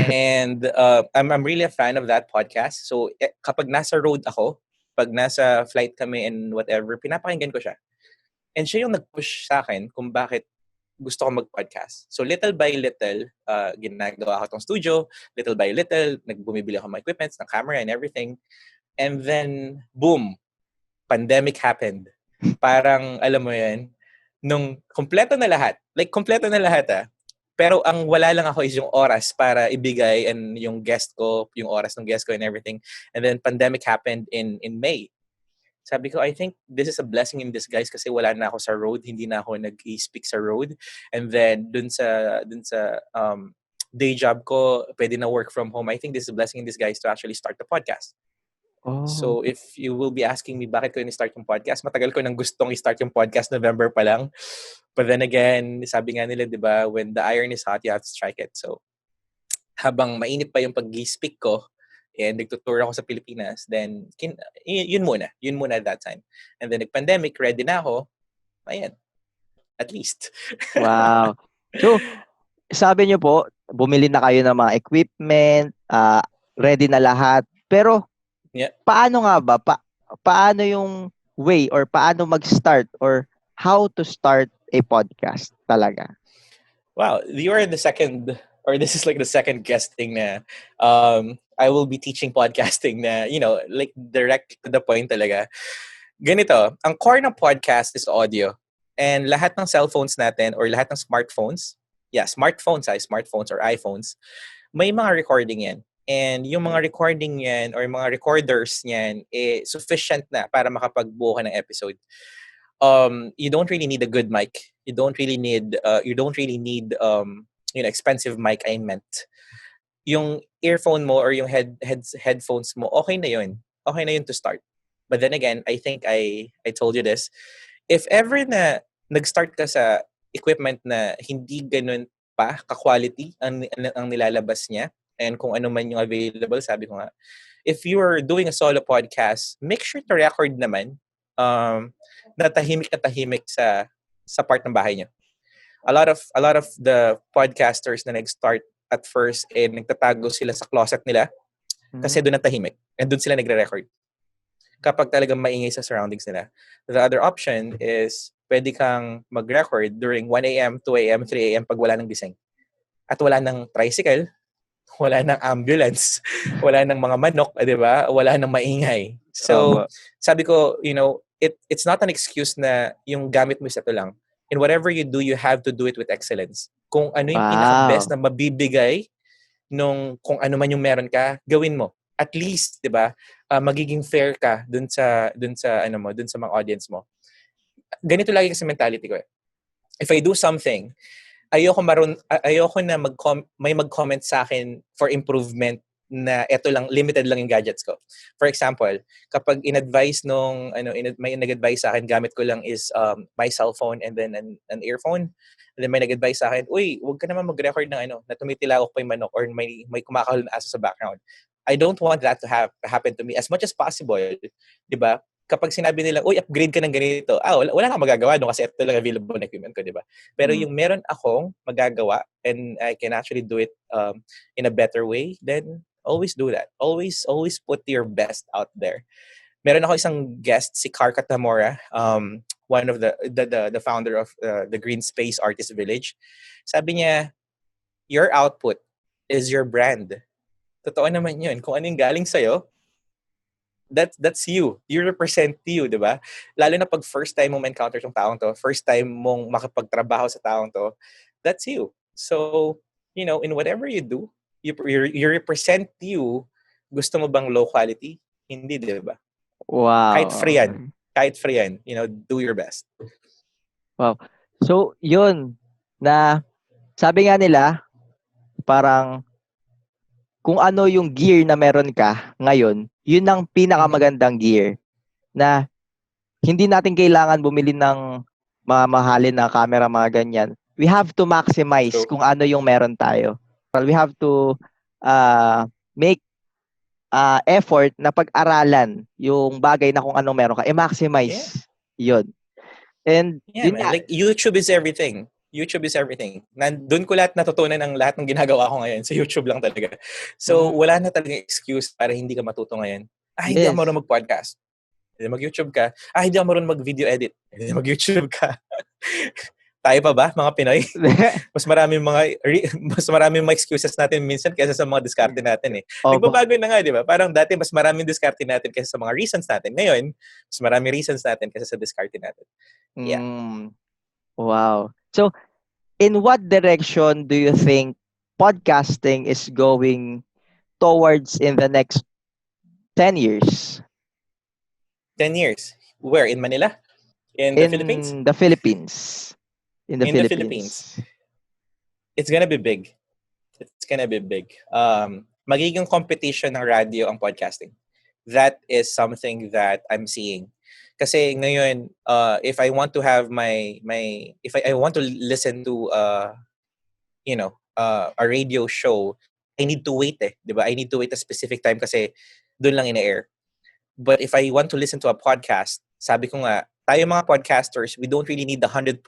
And I'm really a fan of that podcast. So kapag nasa road ako, pag nasa flight kami and whatever, pinapakinggan ko siya. And siya yung nag-push sa akin kung bakit gusto ko mag-podcast. So little by little, ginagawa ko tong studio. Little by little, nagbumibili ako ng equipments, ng camera and everything. And then, boom, pandemic happened. Parang, alam mo yan, nung kompleto na lahat, like kompleto na lahat pero ang wala lang ako is yung oras para ibigay and yung guest ko, yung oras ng guest ko and everything. And then pandemic happened in May. Sabi ko, I think this is a blessing in disguise kasi wala na ako sa road, hindi na ako nag-speak sa road. And then dun sa day job ko, pwede na work from home. I think this is a blessing in disguise to actually start the podcast. Oh. So if you will be asking me bakit ko start yung podcast, matagal ko nang gustong i-start yung podcast November pa lang. But then again, sabi nga nila, di ba, when the iron is hot, you have to strike it. So habang mainit pa yung pag-speak ko and nagtutour ako sa Pilipinas, then yun muna at that time. And then nag-pandemic, ready na ako. Ayan, at least. Wow. So, sabi niyo po, bumili na kayo ng mga equipment, ready na lahat. Pero, Yeah. paano nga ba? Paano yung way or paano mag-start or how to start a podcast talaga? Wow, you are the second, or this is like the second guesting na I will be teaching podcasting na, like direct to the point talaga. Ganito, ang core ng podcast is audio. And lahat ng cellphones natin or lahat ng smartphones or iPhones, may mga recording yan. And yung mga recording yan or mga recorders yan, sufficient na para makapagbuo ka ng episode. You don't really need a good mic. You don't really need expensive mic. I meant yung earphone mo or yung headphones mo, okay na yun to start. But then again, I think I told you this, if ever na nag-start ka sa equipment na hindi ganun pa ka-quality ang nilalabas niya and kung ano man yung available, sabi ko nga, if you are doing a solo podcast, make sure to record naman na tahimik sa part ng bahay niyo. A lot of the podcasters na nag-start at first nagtatago sila sa closet nila kasi doon ang tahimik and doon sila nagre-record. Kapag talagang maingay sa surroundings nila. The other option is pwede kang mag-record during 1 a.m., 2 a.m., 3 a.m. pag wala nang gising. At wala nang tricycle, wala nang ambulance, wala nang mga manok, di ba? Wala nang maingay. So, sabi ko, it's not an excuse na yung gamit mo ito lang. In whatever you do, you have to do it with excellence. Kung ano yung pinaka-best na mabibigay nung kung ano man yung meron ka, gawin mo. At least, 'di ba? Magiging fair ka dun sa mga audience mo. Ganito lagi kasi mentality ko. If I do something, ayoko na may mag-comment sa akin for improvement na eto lang, limited lang yung gadgets ko. For example, kapag in-advise may nag-advise sa akin, gamit ko lang is my cell phone and then an earphone. And then may nag-advise sa akin, uy, huwag ka naman mag-record ng na tumitilawak pa yung manok or may kumakahol na aso sa background. I don't want that to happen to me as much as possible. Diba? Kapag sinabi nila, uy, upgrade ka ng ganito, wala kang magagawa doon kasi ito lang available na equipment ko, diba? Pero yung meron akong magagawa and I can actually do it in a better way, then always do that. Always put your best out there. Meron ako isang guest, si Karka Tamora, one of the founder of the Green Space Artist Village. Sabi niya, your output is your brand. Totoo naman yun. Kung ano yung galing sa'yo, that's you. You represent you, di ba? Lalo na pag first time mong encounter tong taong to, first time mong makapagtrabaho sa taong to, that's you. So, in whatever you do, you represent you. Gusto mo bang low quality? Hindi, di ba? Wow. Kahit free yan. Do your best. Wow. So, yun, na sabi nga nila, parang kung ano yung gear na meron ka ngayon, yun ang pinakamagandang gear na hindi natin kailangan bumili ng mamahalin na camera, mga ganyan. We have to maximize kung ano yung meron tayo. We have to make effort na pag-aralan yung bagay na kung anong meron ka, Yeah. i-maximize yun. And Yeah, yun man. nga, Like, YouTube is everything. YouTube is everything. Doon ko lahat natutunan ng lahat ng ginagawa ko ngayon. Sa YouTube lang talaga. So, mm, wala na talagang excuse para hindi ka matuto ngayon. Hindi ako yes. marunong mag-podcast. Hindi mag-YouTube ka. Hindi ako marunong mag-video edit. Hindi mag-YouTube ka. Tayo pa ba, mga Pinoy? Mas maraming mga excuses natin minsan kaysa sa mga diskarte natin eh. Opo. Nagbabago na nga, di ba? Parang dati mas maraming diskarte natin kaysa sa mga reasons natin. Ngayon, mas maraming reasons natin kaysa sa diskarte natin. Yeah. Mm, wow. So, in what direction do you think podcasting is going towards in the next 10 years 10 years. Where? In Manila? In the Philippines? in the Philippines? In the In the Philippines. Philippines. It's gonna be big. It's gonna be big. Magiging competition ng radio ang podcasting. That is something that I'm seeing. Kasi ngayon, if I want to have if I want to listen to a radio show, I need to wait eh, 'di ba? I need to wait a specific time kasi doon lang ina-air. But if I want to listen to a podcast, sabi ko nga, tayo mga podcasters, we don't really need the 100%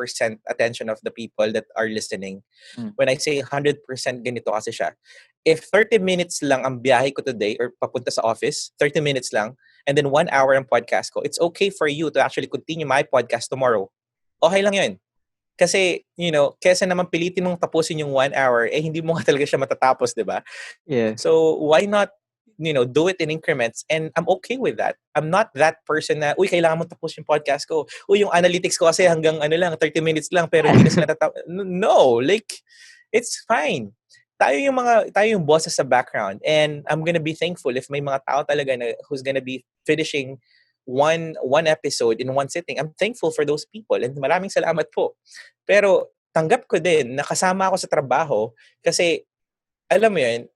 attention of the people that are listening. Mm. When I say 100%, ganito kasi siya. If 30 minutes lang ang biyahe ko today or papunta sa office, 30 minutes lang, and then 1 hour ang podcast ko, it's okay for you to actually continue my podcast tomorrow. Okay lang yun. Kasi, kesa naman pilitin mong tapusin yung 1 hour, hindi mo nga talaga siya matatapos, di ba? Yes. So, why not, do it in increments? And I'm okay with that. I'm not that person na, kailangan mo tapos yung podcast ko. Yung analytics ko kasi hanggang 30 minutes lang, pero hindi na sila tatapos. No, like, it's fine. Tayo yung bosses sa background. And I'm gonna be thankful if may mga tao talaga na who's gonna be finishing one episode in one sitting. I'm thankful for those people. And maraming salamat po. Pero, tanggap ko din, nakasama ako sa trabaho kasi, alam mo yun,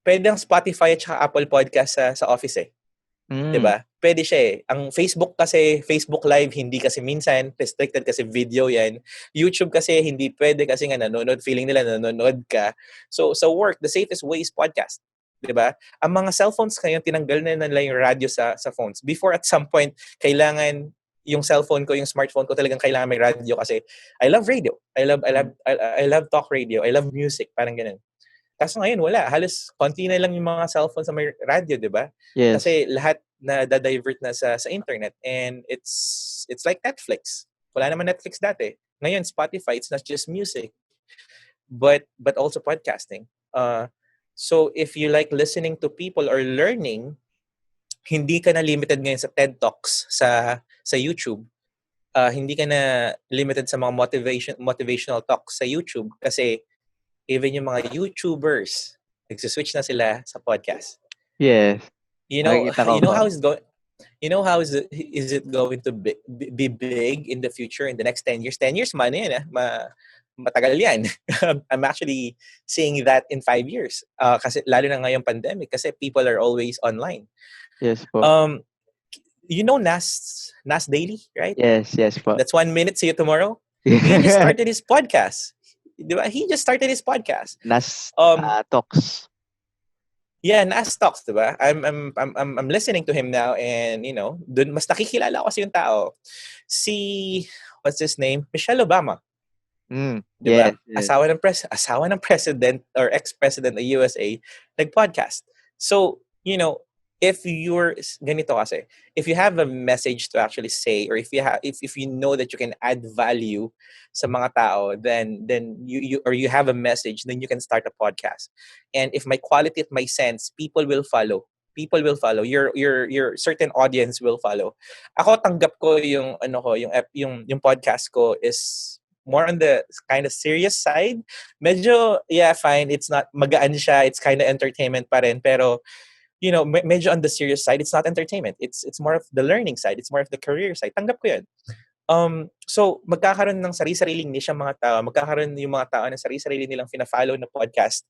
pwede ang Spotify at saka Apple Podcast sa office eh. Mm. 'Di ba? Pwede siya eh. Ang Facebook kasi, Facebook Live, hindi kasi minsan, restricted kasi video yan. YouTube kasi, hindi pwede kasi nga feeling nila nanonood ka. So, sa work, the safest way is podcast. 'Di ba? Ang mga cellphones ngayon, tinanggal na nila yung radio sa phones. Before, at some point, kailangan yung cellphone ko, yung smartphone ko talagang kailangan may radio kasi I love radio. I love talk radio. I love music. Parang ganun. Kaso ngayon, wala. Halos konti na lang yung mga cellphone sa may radio, di ba? Yes. Kasi lahat na da-divert na sa internet. And it's like Netflix. Wala naman Netflix dati. Ngayon, Spotify, it's not just music, but also podcasting. So if you like listening to people or learning, hindi ka na limited ngayon sa TED Talks sa YouTube. Hindi ka na limited sa mga motivational talks sa YouTube kasi even yung mga YouTubers, nagsiswitch na sila sa podcast. Yes. You know, Nakikita ko you know po. how is going. You know how is it going to be big in the future in the next 10 years? 10 years, man yan matagal yan. I'm actually seeing that in 5 years. Kasi lalo na ngayong pandemic kasi people are always online. Yes po. You know Nas Daily, right? Yes po. That's 1 minute. See you tomorrow. He just started his podcast. Diba? He just started his podcast. Nas Talks. Yeah, Nas Talks, diba? I'm listening to him now and dun mas nakikilala ko kasi yung tao. What's his name? Michelle Obama. Diba? Yes. Asawa ng president or ex-president ng USA nag-podcast. So, if you're ganito kasi, if you have a message to actually say or if you know that you can add value sa mga tao, then you have a message, then you can start a podcast. And if my quality at my sense, people will follow. Your certain audience will follow. Ako tanggap ko yung yung podcast ko is more on the kind of serious side. Medyo fine, it's not magaan siya, it's kind of entertainment pa rin, pero medyo on the serious side, it's not entertainment. It's more of the learning side. It's more of the career side. Tanggap ko yun. So, magkakaroon ng sarili-sariling niche ang mga tao. Magkakaroon yung mga tao ng sarili-sarili nilang fina-follow na podcast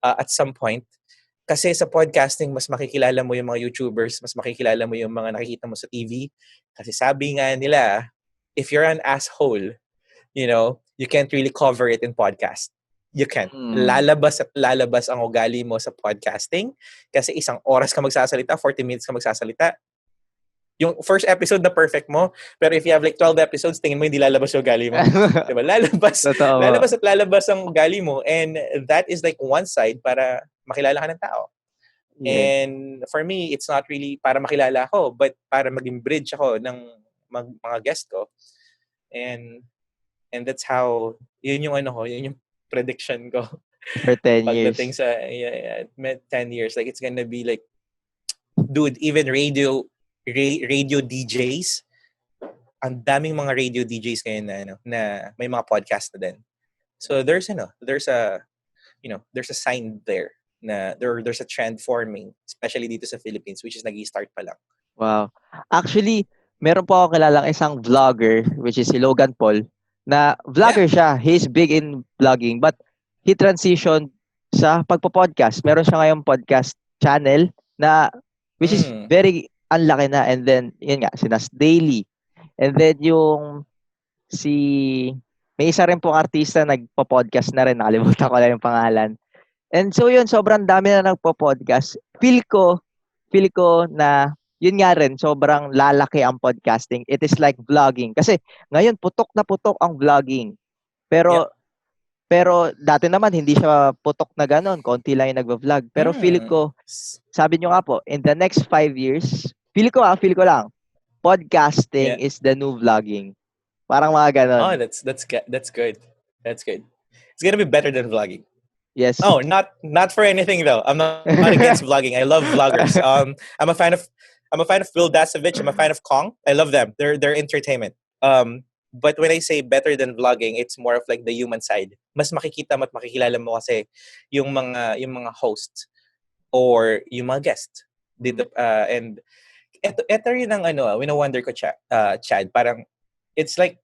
at some point. Kasi sa podcasting, mas makikilala mo yung mga YouTubers, mas makikilala mo yung mga nakikita mo sa TV. Kasi sabi nga nila, if you're an asshole, you can't really cover it in podcast. You can't. Mm. Lalabas at lalabas ang ugali mo sa podcasting kasi isang oras ka magsasalita, 40 minutes ka magsasalita. Yung first episode na perfect mo, pero if you have like 12 episodes, tingin mo hindi lalabas yung ugali mo. Diba? Lalabas, Totoo po. lalabas at lalabas ang ugali mo, and that is like one side para makilala ka ng tao. Yes. And for me, it's not really para makilala ako, but para maging bridge ako ng mga guest ko. And that's how, yun yung ano ko, yun yung prediction ko. For 10 Pagdating years. sa 10 years, like it's gonna be like, dude, even radio DJs, ang daming mga radio DJs ngayon na na may mga podcast na din. So there's there's a sign there na there's a trend forming, especially dito sa Philippines, which is nag-i-start pa lang. Wow. Actually, meron po ako kilalang isang vlogger, which is si Logan Paul, na Yeah. vlogger siya. He's big in vlogging, but he transitioned sa pagpo-podcast. Meron siya ngayong podcast channel na which is Mm. very anlaki na, and then yun nga, si Nas Daily. And then yung may isa rin pong artista nagpo-podcast na rin, nakalimutan ko lang yung pangalan. And so yun, sobrang dami na nagpo-podcast. Feel ko na yun nga rin, sobrang lalaki ang podcasting. It is like vlogging. Kasi ngayon, putok na putok ang vlogging. Pero Yep. pero dati naman, hindi siya putok na ganon. Konti lang yung nagvo-vlog. Pero feel ko, sabi nyo nga po, in the next 5 years, feel ko lang, podcasting Yeah. is the new vlogging. Parang mga ganon. Oh, that's good. That's good. It's gonna be better than vlogging. Yes. Oh, not for anything though. I'm not against vlogging. I love vloggers. I'm a fan of Phil Dasovich. I'm a fan of Kong. I love them. They're entertainment. But when I say better than vlogging, it's more of like the human side. Mas makikita mo at makikilala mo kasi yung mga hosts or yung mga guests dito, and eto rin ang wino-wonder ko, Chad, parang it's like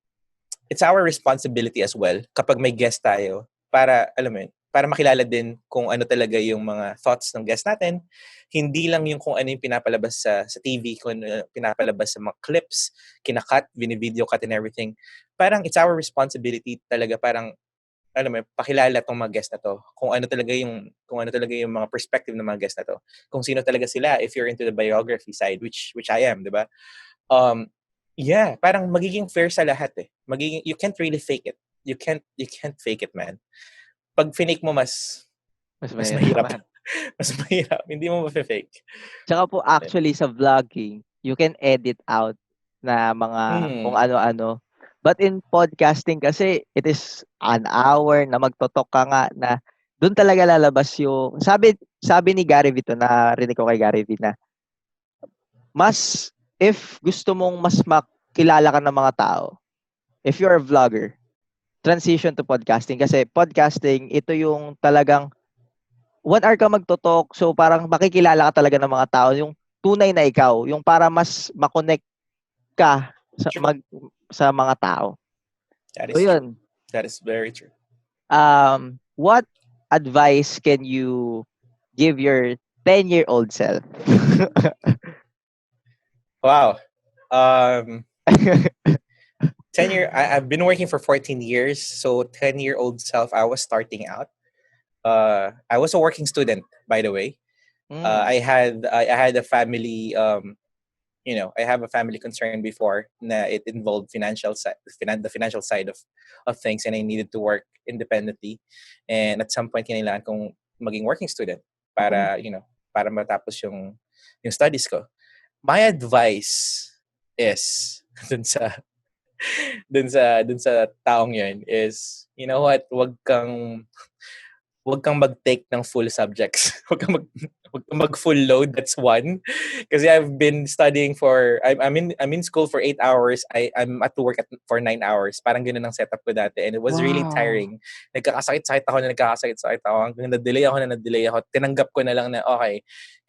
it's our responsibility as well kapag may guest tayo para alam mo yun, para makilala din kung ano talaga yung mga thoughts ng guest natin. Hindi lang yung kung ano yung pinapalabas sa TV, kung ano pinapalabas sa mga clips, kinakat, video cut and everything. Parang it's our responsibility talaga, parang alam mo, pakilala tong mga guest na to. Kung ano talaga yung mga perspective ng mga guest na to. Kung sino talaga sila if you're into the biography side, which I am, 'di ba? Yeah, parang magiging fair sa lahat eh. You can't really fake it. You can't fake it, man. Pag finake mo mas mahirap. naman. Mas mahirap. Hindi mo ma-fake. Tsaka po actually sa vlogging, you can edit out na mga kung Mm. ano-ano. But in podcasting kasi, it is an hour na magtotok ka nga na doon talaga lalabas yung sabi ni Gary Vee to, narinig ko kay Gary Vee na if gusto mong mas makilala ka ng mga tao, if you're a vlogger, transition to podcasting kasi podcasting, ito yung talagang 1 hour ka magtotalk, so parang makikilala ka talaga ng mga tao, yung tunay na ikaw, yung para mas makonect ka sa mga tao. That So is true. yun. That is very true. What advice can you give your 10-year-old self? Wow. 10-year. I've been working for 14 years, so 10-year-old self, I was starting out. I was a working student, by the way. I had a family. I have a family concern before na it involved the financial side of things, and I needed to work independently. And at some point, kinailangan kong maging working student para para matapos yung studies ko. My advice is dun sa taong yun is, you know what, wag kang mag-take ng full subjects. Wag kang mag full load. That's one. Kasi I've been studying I'm in school for 8 hours. I'm at work for 9 hours. Parang ganun ang setup ko dati, and it was really tiring. Nagkakasakit-sakit ako. Hanggang na-delay ako. Tinanggap ko na lang na okay,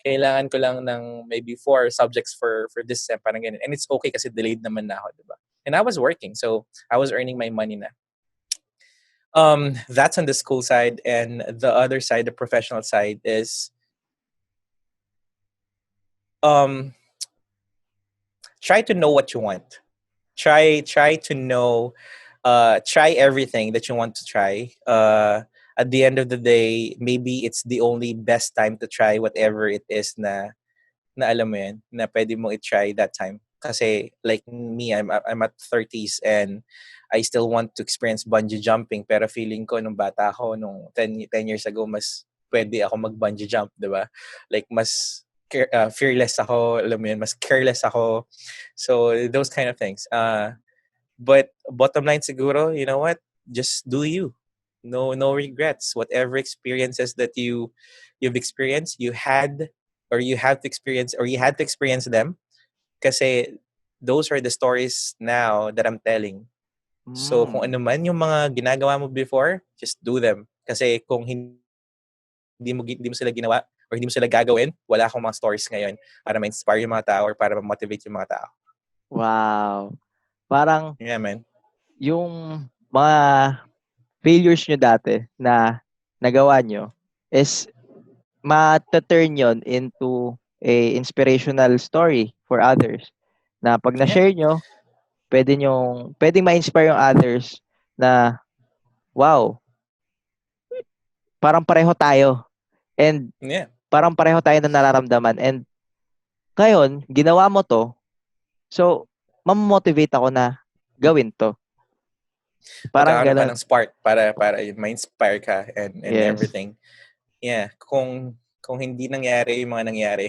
kailangan ko lang ng maybe 4 subjects for this sem, parang ganun. And it's okay kasi delayed naman na ako, diba? And I was working, so I was earning my money na. That's on the school side, and the other side, the professional side, is try to know what you want. Try to know, try everything that you want to try. at the end of the day, maybe it's the only best time to try whatever it is na alam mo yan, na pwede mong i-try that time. Kasi like me, I'm at 30s and I still want to experience bungee jumping, pero feeling ko nung bata ako, nung 10 years ago, mas pwede ako mag-bungee jump, di ba? Like mas fearless ako, alam mo yun, mas careless ako. So those kind of things. But bottom line siguro, you know what? Just do you. No regrets. Whatever experiences that you've experienced, you have to experience, or you had to experience them, kasi those are the stories now that I'm telling. So kung Mm. ano man yung mga ginagawa mo before, just do them. Kasi kung hindi mo sila ginawa or hindi mo sila gagawin, wala akong mga stories ngayon para ma-inspire yung mga tao or para ma-motivate yung mga tao. Wow. Parang Yeah, man. yung mga failures nyo dati na nagawa nyo is mata-turn yon into a inspirational story for others. Na pag Yeah. na-share nyo, pwedeng ma-inspire yung others na, wow, parang pareho tayo. And Yeah. parang pareho tayo na nararamdaman. And ngayon, ginawa mo to, so, mamomotivate ako na gawin to. Parang Magkakaroon ka ganun. ng spark para ma-inspire ka and Yes. everything. Yeah, kung hindi nangyari yung mga nangyari,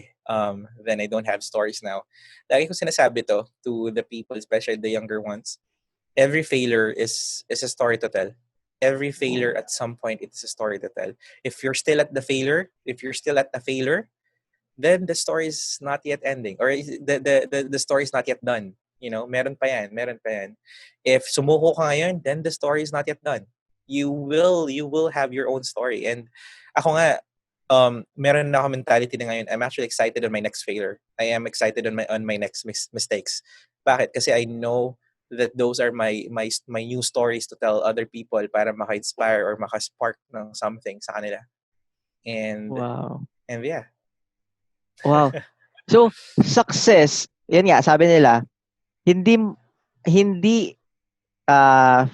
then I don't have stories now. Lagi ko sinasabi to to the people, especially the younger ones. Every failure is a story to tell. Every failure at some point it is a story to tell. If you're still at the failure, if you're still at the failure, then the story is not yet ending, or the story is not yet done. You know, meron pa yan. If sumuko ka ngayon, then the story is not yet done. You will have your own story. And ako nga, meron na ako mentality na ngayon, I'm actually excited on my next failure. I am excited on my next mistakes. Bakit? Kasi I know that those are my new stories to tell other people para maka-inspire or maka-spark ng something sa kanila. Wow. And yeah. Wow. So, success, yan nga, sabi nila, hindi hindi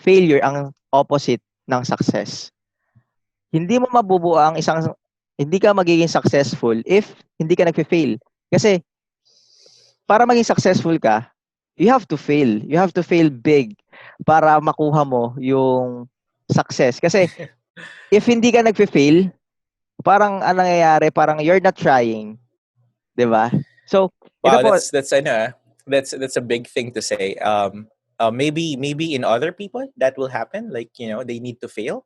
failure ang opposite ng success. Hindi ka magiging successful if hindi ka nagfe-fail. Kasi para maging successful ka, you have to fail. You have to fail big para makuha mo yung success. Kasi if hindi ka nagfe-fail, parang anong nangyayari, parang you're not trying, 'di ba? So, ito Wow, po, that's I know that's a big thing to say. Maybe in other people that will happen. Like, they need to fail,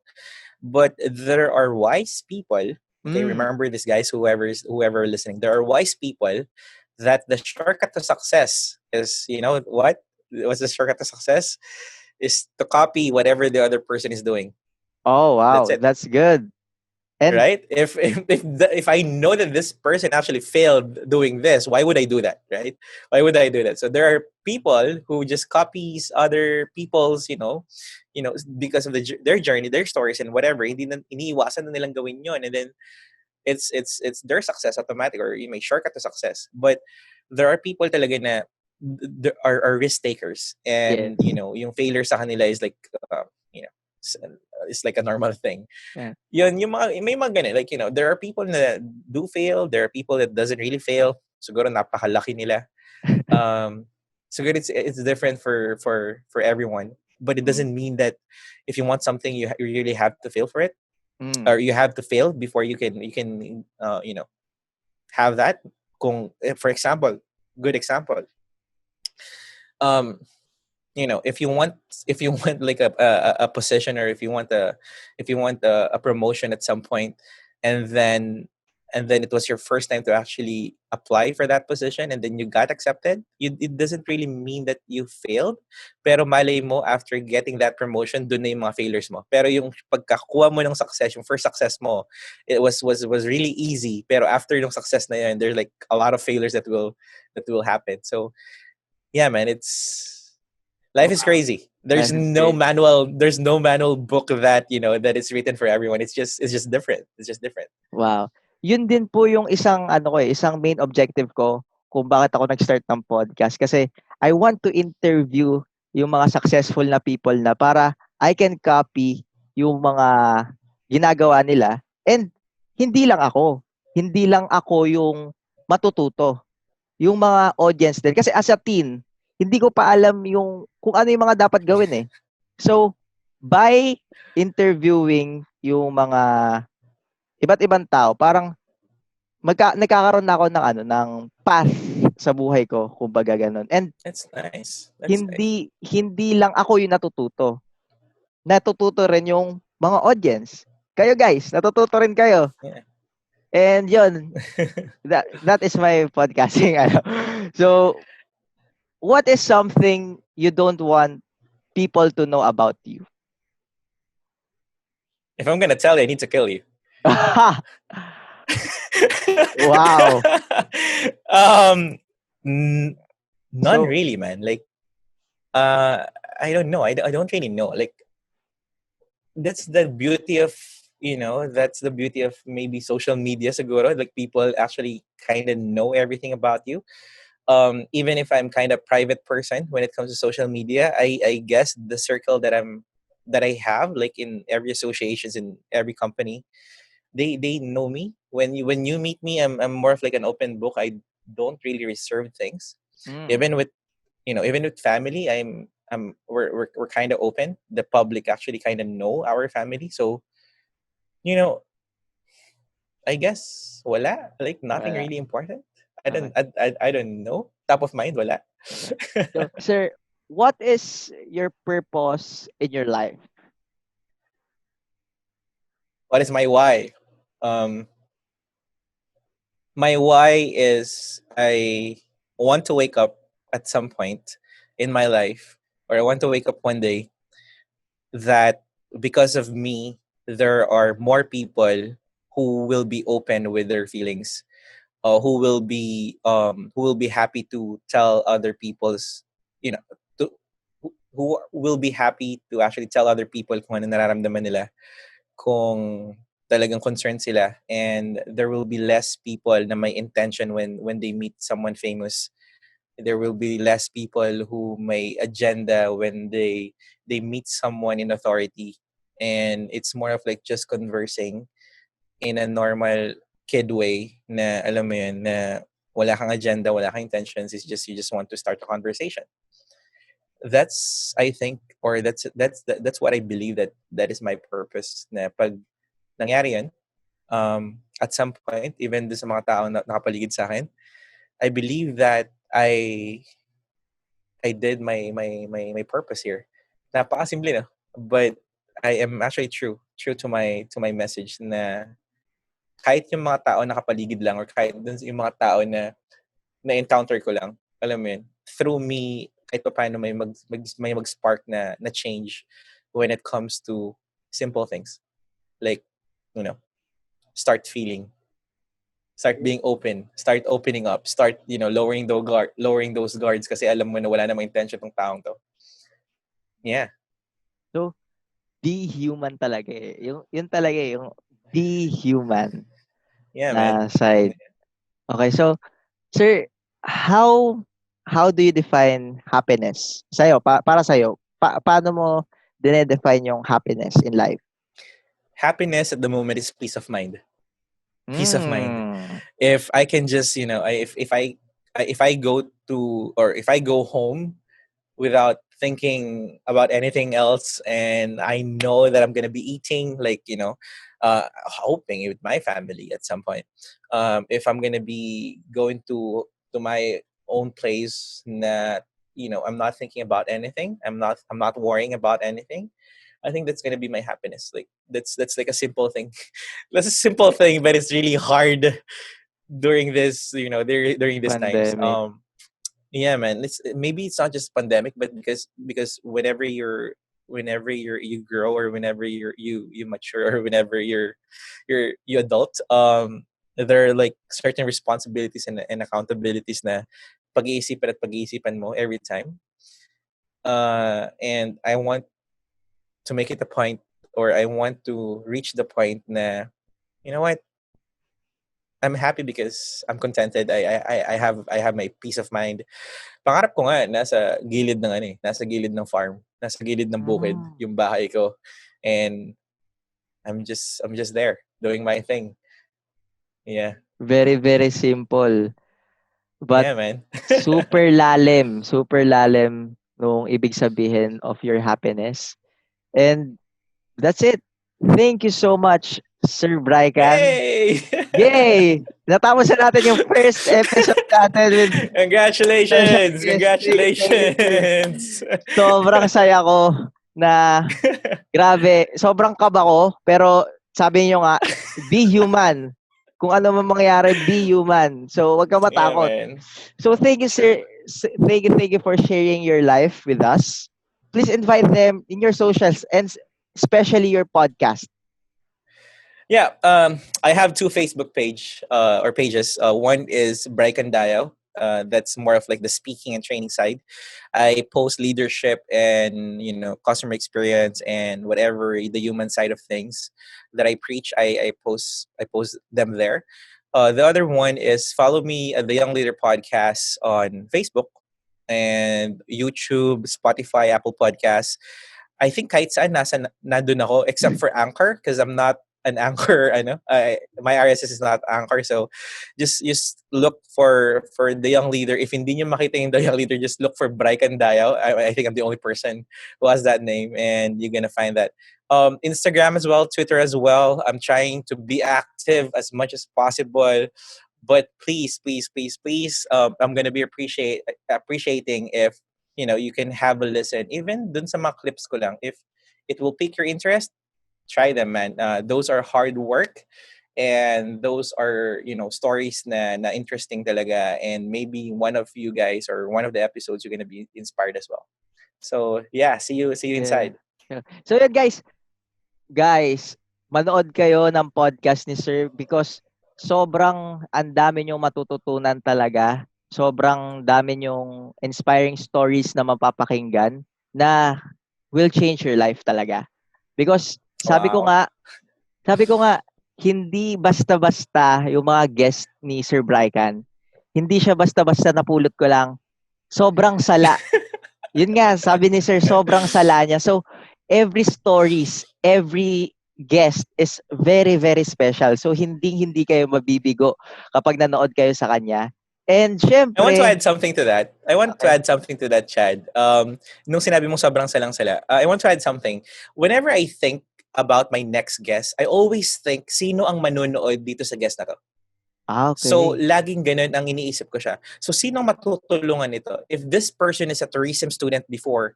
but there are wise people. Okay, mm, remember this, guys. Whoever listening, there are wise people that the shortcut to success is, what? What's the shortcut to success? Is to copy whatever the other person is doing. oh That's wow, it. that's good. And Right, if I know that this person actually failed doing this, why would I do that? Right, why would I do that? So there are people who just copies other people's, because of their journey, their stories, and whatever. Hindi na iniiwasan na nilang gawin yon, and then it's their success automatic, or you may shortcut to success. But there are people talaga na are risk takers, yes. and yung failure sa kanila is like, you know it's, it's like a normal thing. Yeah. Yun, yung mga, may mga ganun. Like, there are people that do fail. There are people that doesn't really fail. Siguro napakalaki nila. Um, siguro it's different for everyone. But it Mm. doesn't mean that if you want something, you really have to fail for it, Mm. or you have to fail before you can have that. For example, good example. Um, if you want like a position, or if you want a promotion at some point, and then it was your first time to actually apply for that position, and then you got accepted, it doesn't really mean that you failed. Pero malay mo, after getting that promotion, dun na yung mga failures mo. Pero yung pagkakuha mo ng success, yung first success mo, it was really easy. Pero after yung success na yun, there's like a lot of failures that will happen. So yeah, man, life is Wow. crazy. There's Life is no great. manual. There's no manual book that is written for everyone. It's just different. It's just different. Wow. Yun din po yung isang main objective ko kung bakit ako nag-start ng podcast kasi I want to interview yung mga successful na people na para I can copy yung mga ginagawa nila. And hindi lang ako. Hindi lang ako yung matututo. Yung mga audience din. Kasi as a teen, hindi ko pa alam yung kung ano yung mga dapat gawin eh. So, by interviewing yung mga iba't ibang tao, parang nagkakaroon na ako ng ano, ng path sa buhay ko, kumbaga ganun. And That's nice. That's nice. hindi lang ako yung natututo. Natututo rin yung mga audience. Kayo guys, natututo rin kayo. Yeah. And yun, that is my podcasting. Ano. So, what is something you don't want people to know about you? If I'm gonna tell you, I need to kill you. Wow. um, n- None So, really, man. Like, uh, I don't know. I don't really know. Like, that's the beauty of that's the beauty of maybe social media siguro. Like, people actually kind of know everything about you. Even if I'm kind of private person when it comes to social media, I guess the circle that I have, like in every associations in every company, they know me. When you meet me, I'm more of like an open book. I don't really reserve things. mm, Even with family, we're kind of open. The public actually kind of know our family, so you know I guess wala, like nothing wala. really important. Okay. I don't know, top of mind wala. So, sir, what is your purpose in your life? What is my why? um my why is I want to wake up at some point in my life, or I want to wake up one day that because of me, there are more people who will be open with their feelings, who will be happy to tell other people's, you know to, who will be happy to actually tell other people kung ano nararamdaman nila, kung talagang concerned sila, and there will be less people na may intention when they meet someone famous. There will be less people who may agenda when they meet someone in authority, and it's more of like just conversing in a normal kid way, na alam mo yun, na wala kang agenda, wala kang intentions. It's just you just want to start a conversation. That's, I think, or that's what I believe, that is my purpose, na pag nangyari yun, at some point, even do sa mga tao na nakapaligid sa akin, I believe that I did my purpose here. Napakasimple, no? But I am actually true to my message, na kahit yung mga tao nakapaligid lang, or kahit dun yung mga tao na encounter ko lang, alam mo yun, through me, kahit pa paano may mag-spark na change when it comes to simple things, like, you know start feeling, start being open, start opening up, start, lowering those guards, kasi alam mo na wala namang intention tong taong to. Yeah. So, be human talaga eh. Yun talaga eh, yung be human Yeah, man. na side. Okay, so, sir, how do you define happiness? Sa'yo, para sa'yo, paano mo dinedefine yung happiness in life? Happiness at the moment is peace of mind. Peace of mind. Mm. If I can just, if I go to, or if I go home without thinking about anything else, and I know that I'm gonna be eating, like, hoping with my family at some point. If I'm gonna be going to my own place, that, I'm not thinking about anything. I'm not worrying about anything. I think that's gonna be my happiness. Like, that's like a simple thing. That's a simple thing, but it's really hard during this, during these times. Pandemic. Yeah, man. Maybe it's not just pandemic, but because whenever you grow, or whenever you mature, or whenever you adult, there are like certain responsibilities and accountabilities na pag-iisipan mo every time. And I want to make it a point, or I want to reach the point na, you know what, I'm happy because I'm contented. I have my peace of mind. Pangarap ko nga nasa gilid ng farm, nasa gilid ng bukid Mm. yung bahay ko. And I'm just there doing my thing. Yeah. Very, very simple. But Yeah, man. super lalim nung ibig sabihin of your happiness. And that's it. Thank you so much, Sir Brycan. Yay! Yay! Natapos na natin yung first episode natin with special Congratulations! guest. Thank you, sir. Congratulations! Sobrang saya ko na grabe. Sobrang kaba ko. Pero sabi niyo nga, be human. Kung ano man mangyari, be human. So, wag ka Yeah, matakot. man. So, thank you, sir. Thank you for sharing your life with us. Please invite them in your socials and especially your podcast. Yeah, I have two Facebook or pages. One is Brycan Dayao. That's more of like the speaking and training side. I post leadership and customer experience and whatever the human side of things that I preach. I post them there. The other one is follow me at the Young Leader Podcast on Facebook and YouTube, Spotify, Apple Podcasts. I think kahit saan nandun ako except for Anchor because I'm not an Anchor. My RSS is not Anchor, so just look for the Young Leader. If hindi niyo makita yung the Young Leader, just look for Brycan Dayao. I think I'm the only person who has that name, and you're gonna find that. Instagram as well, Twitter as well. I'm trying to be active as much as possible, but please, please, please, please, I'm gonna be appreciating if you can have a listen, even dun sa mga clips ko lang. If it will pique your interest, try them, man. Those are hard work, and those are stories na interesting talaga, and maybe one of you guys or one of the episodes you're gonna be inspired as well. So yeah, see you Yeah. inside. Yeah. So yun guys, manood kayo ng podcast ni Sir because sobrang ang dami niyong matututunan talaga. Sobrang dami niyong inspiring stories na mapapakinggan na will change your life talaga. Because Wow. sabi ko nga, hindi basta-basta yung mga guest ni Sir Brycan. Hindi siya basta-basta napulot ko lang. Sobrang sala. Yun nga, sabi ni Sir, sobrang sala niya. So, every guest is very, very special. So, hindi kayo mabibigo kapag nanood kayo sa kanya. And I want to syempre, add something to that. I want to okay. add something to that, Chad. Nung sinabi mo sobrang salang-sala, I want to add something. Whenever I think about my next guest, I always think, sino ang manonood dito sa guest na to? So, Okay. laging ganun ang iniisip ko siya. So, sino ang matutulungan nito? If this person is a tourism student before,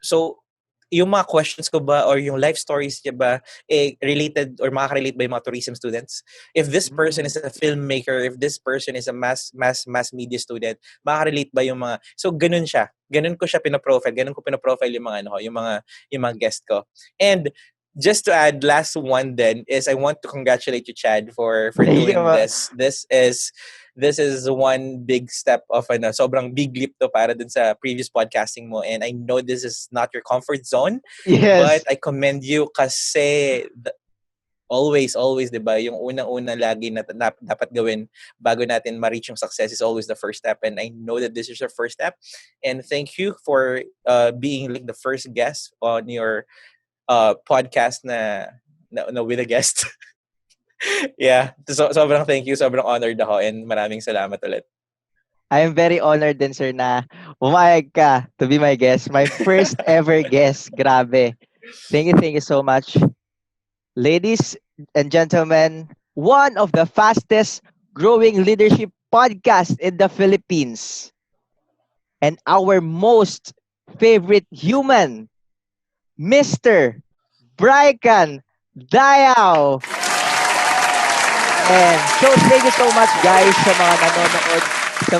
so, yung mga questions ko ba or yung life stories niya ba related or makaka-relate ba yung mga tourism students? If this person is a filmmaker, if this person is a mass media student, makaka-relate ba yung mga so ganun siya. Ganun ko siya pinoprofile, ganun ko pinoprofile yung mga yung mga guest ko. And just to add last one then is I want to congratulate you, Chad, for Thank you. doing this. This is one big step of sobrang big leap to para dun sa previous podcasting mo, and I know this is not your comfort zone, but Yes. I commend you kasi always 'di ba yung unang-una lagi na dapat gawin bago natin ma-reach yung success is always the first step, and I know that this is your first step, and thank you for being like the first guest on your podcast na with a guest. Yeah. So, sobrang thank you. Sobrang honored ako and maraming salamat ulit. I am very honored din, sir, na umayag ka to be my guest. My first ever guest. Grabe. Thank you so much. Ladies and gentlemen, one of the fastest growing leadership podcasts in the Philippines and our most favorite human, Mr. Brycan Dayao. And so thank you so much guys sa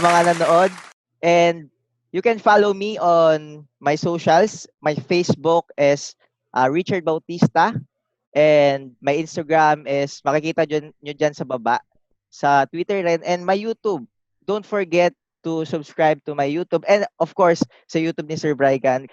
mga nanood. And you can follow me on my socials. My Facebook is Richard Bautista. And my Instagram is makikita nyo dyan sa baba. Sa Twitter rin. And my YouTube. Don't forget to subscribe to my YouTube. And of course, sa YouTube ni Sir Brycan.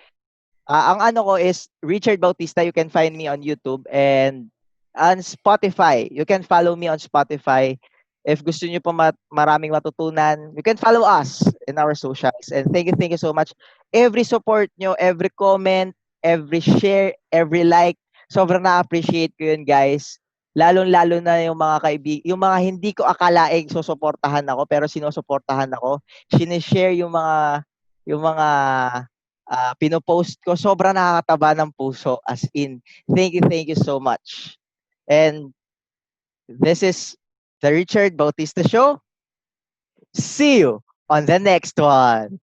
Ang ano ko is Richard Bautista. You can find me on YouTube. And on Spotify. You can follow me on Spotify. If gusto niyo pa maraming matutunan, you can follow us in our socials. And thank you so much. Every support nyo, every comment, every share, every like, Sobrang na-appreciate ko yun, guys. Lalong-lalo na yung mga yung mga hindi ko akalaing susuportahan ako pero sinusuportahan ako. Sinishare yung mga pinopost ko. Sobrang nakakataba ng puso, as in. Thank you so much. And this is the Richard Bautista Show. See you on the next one.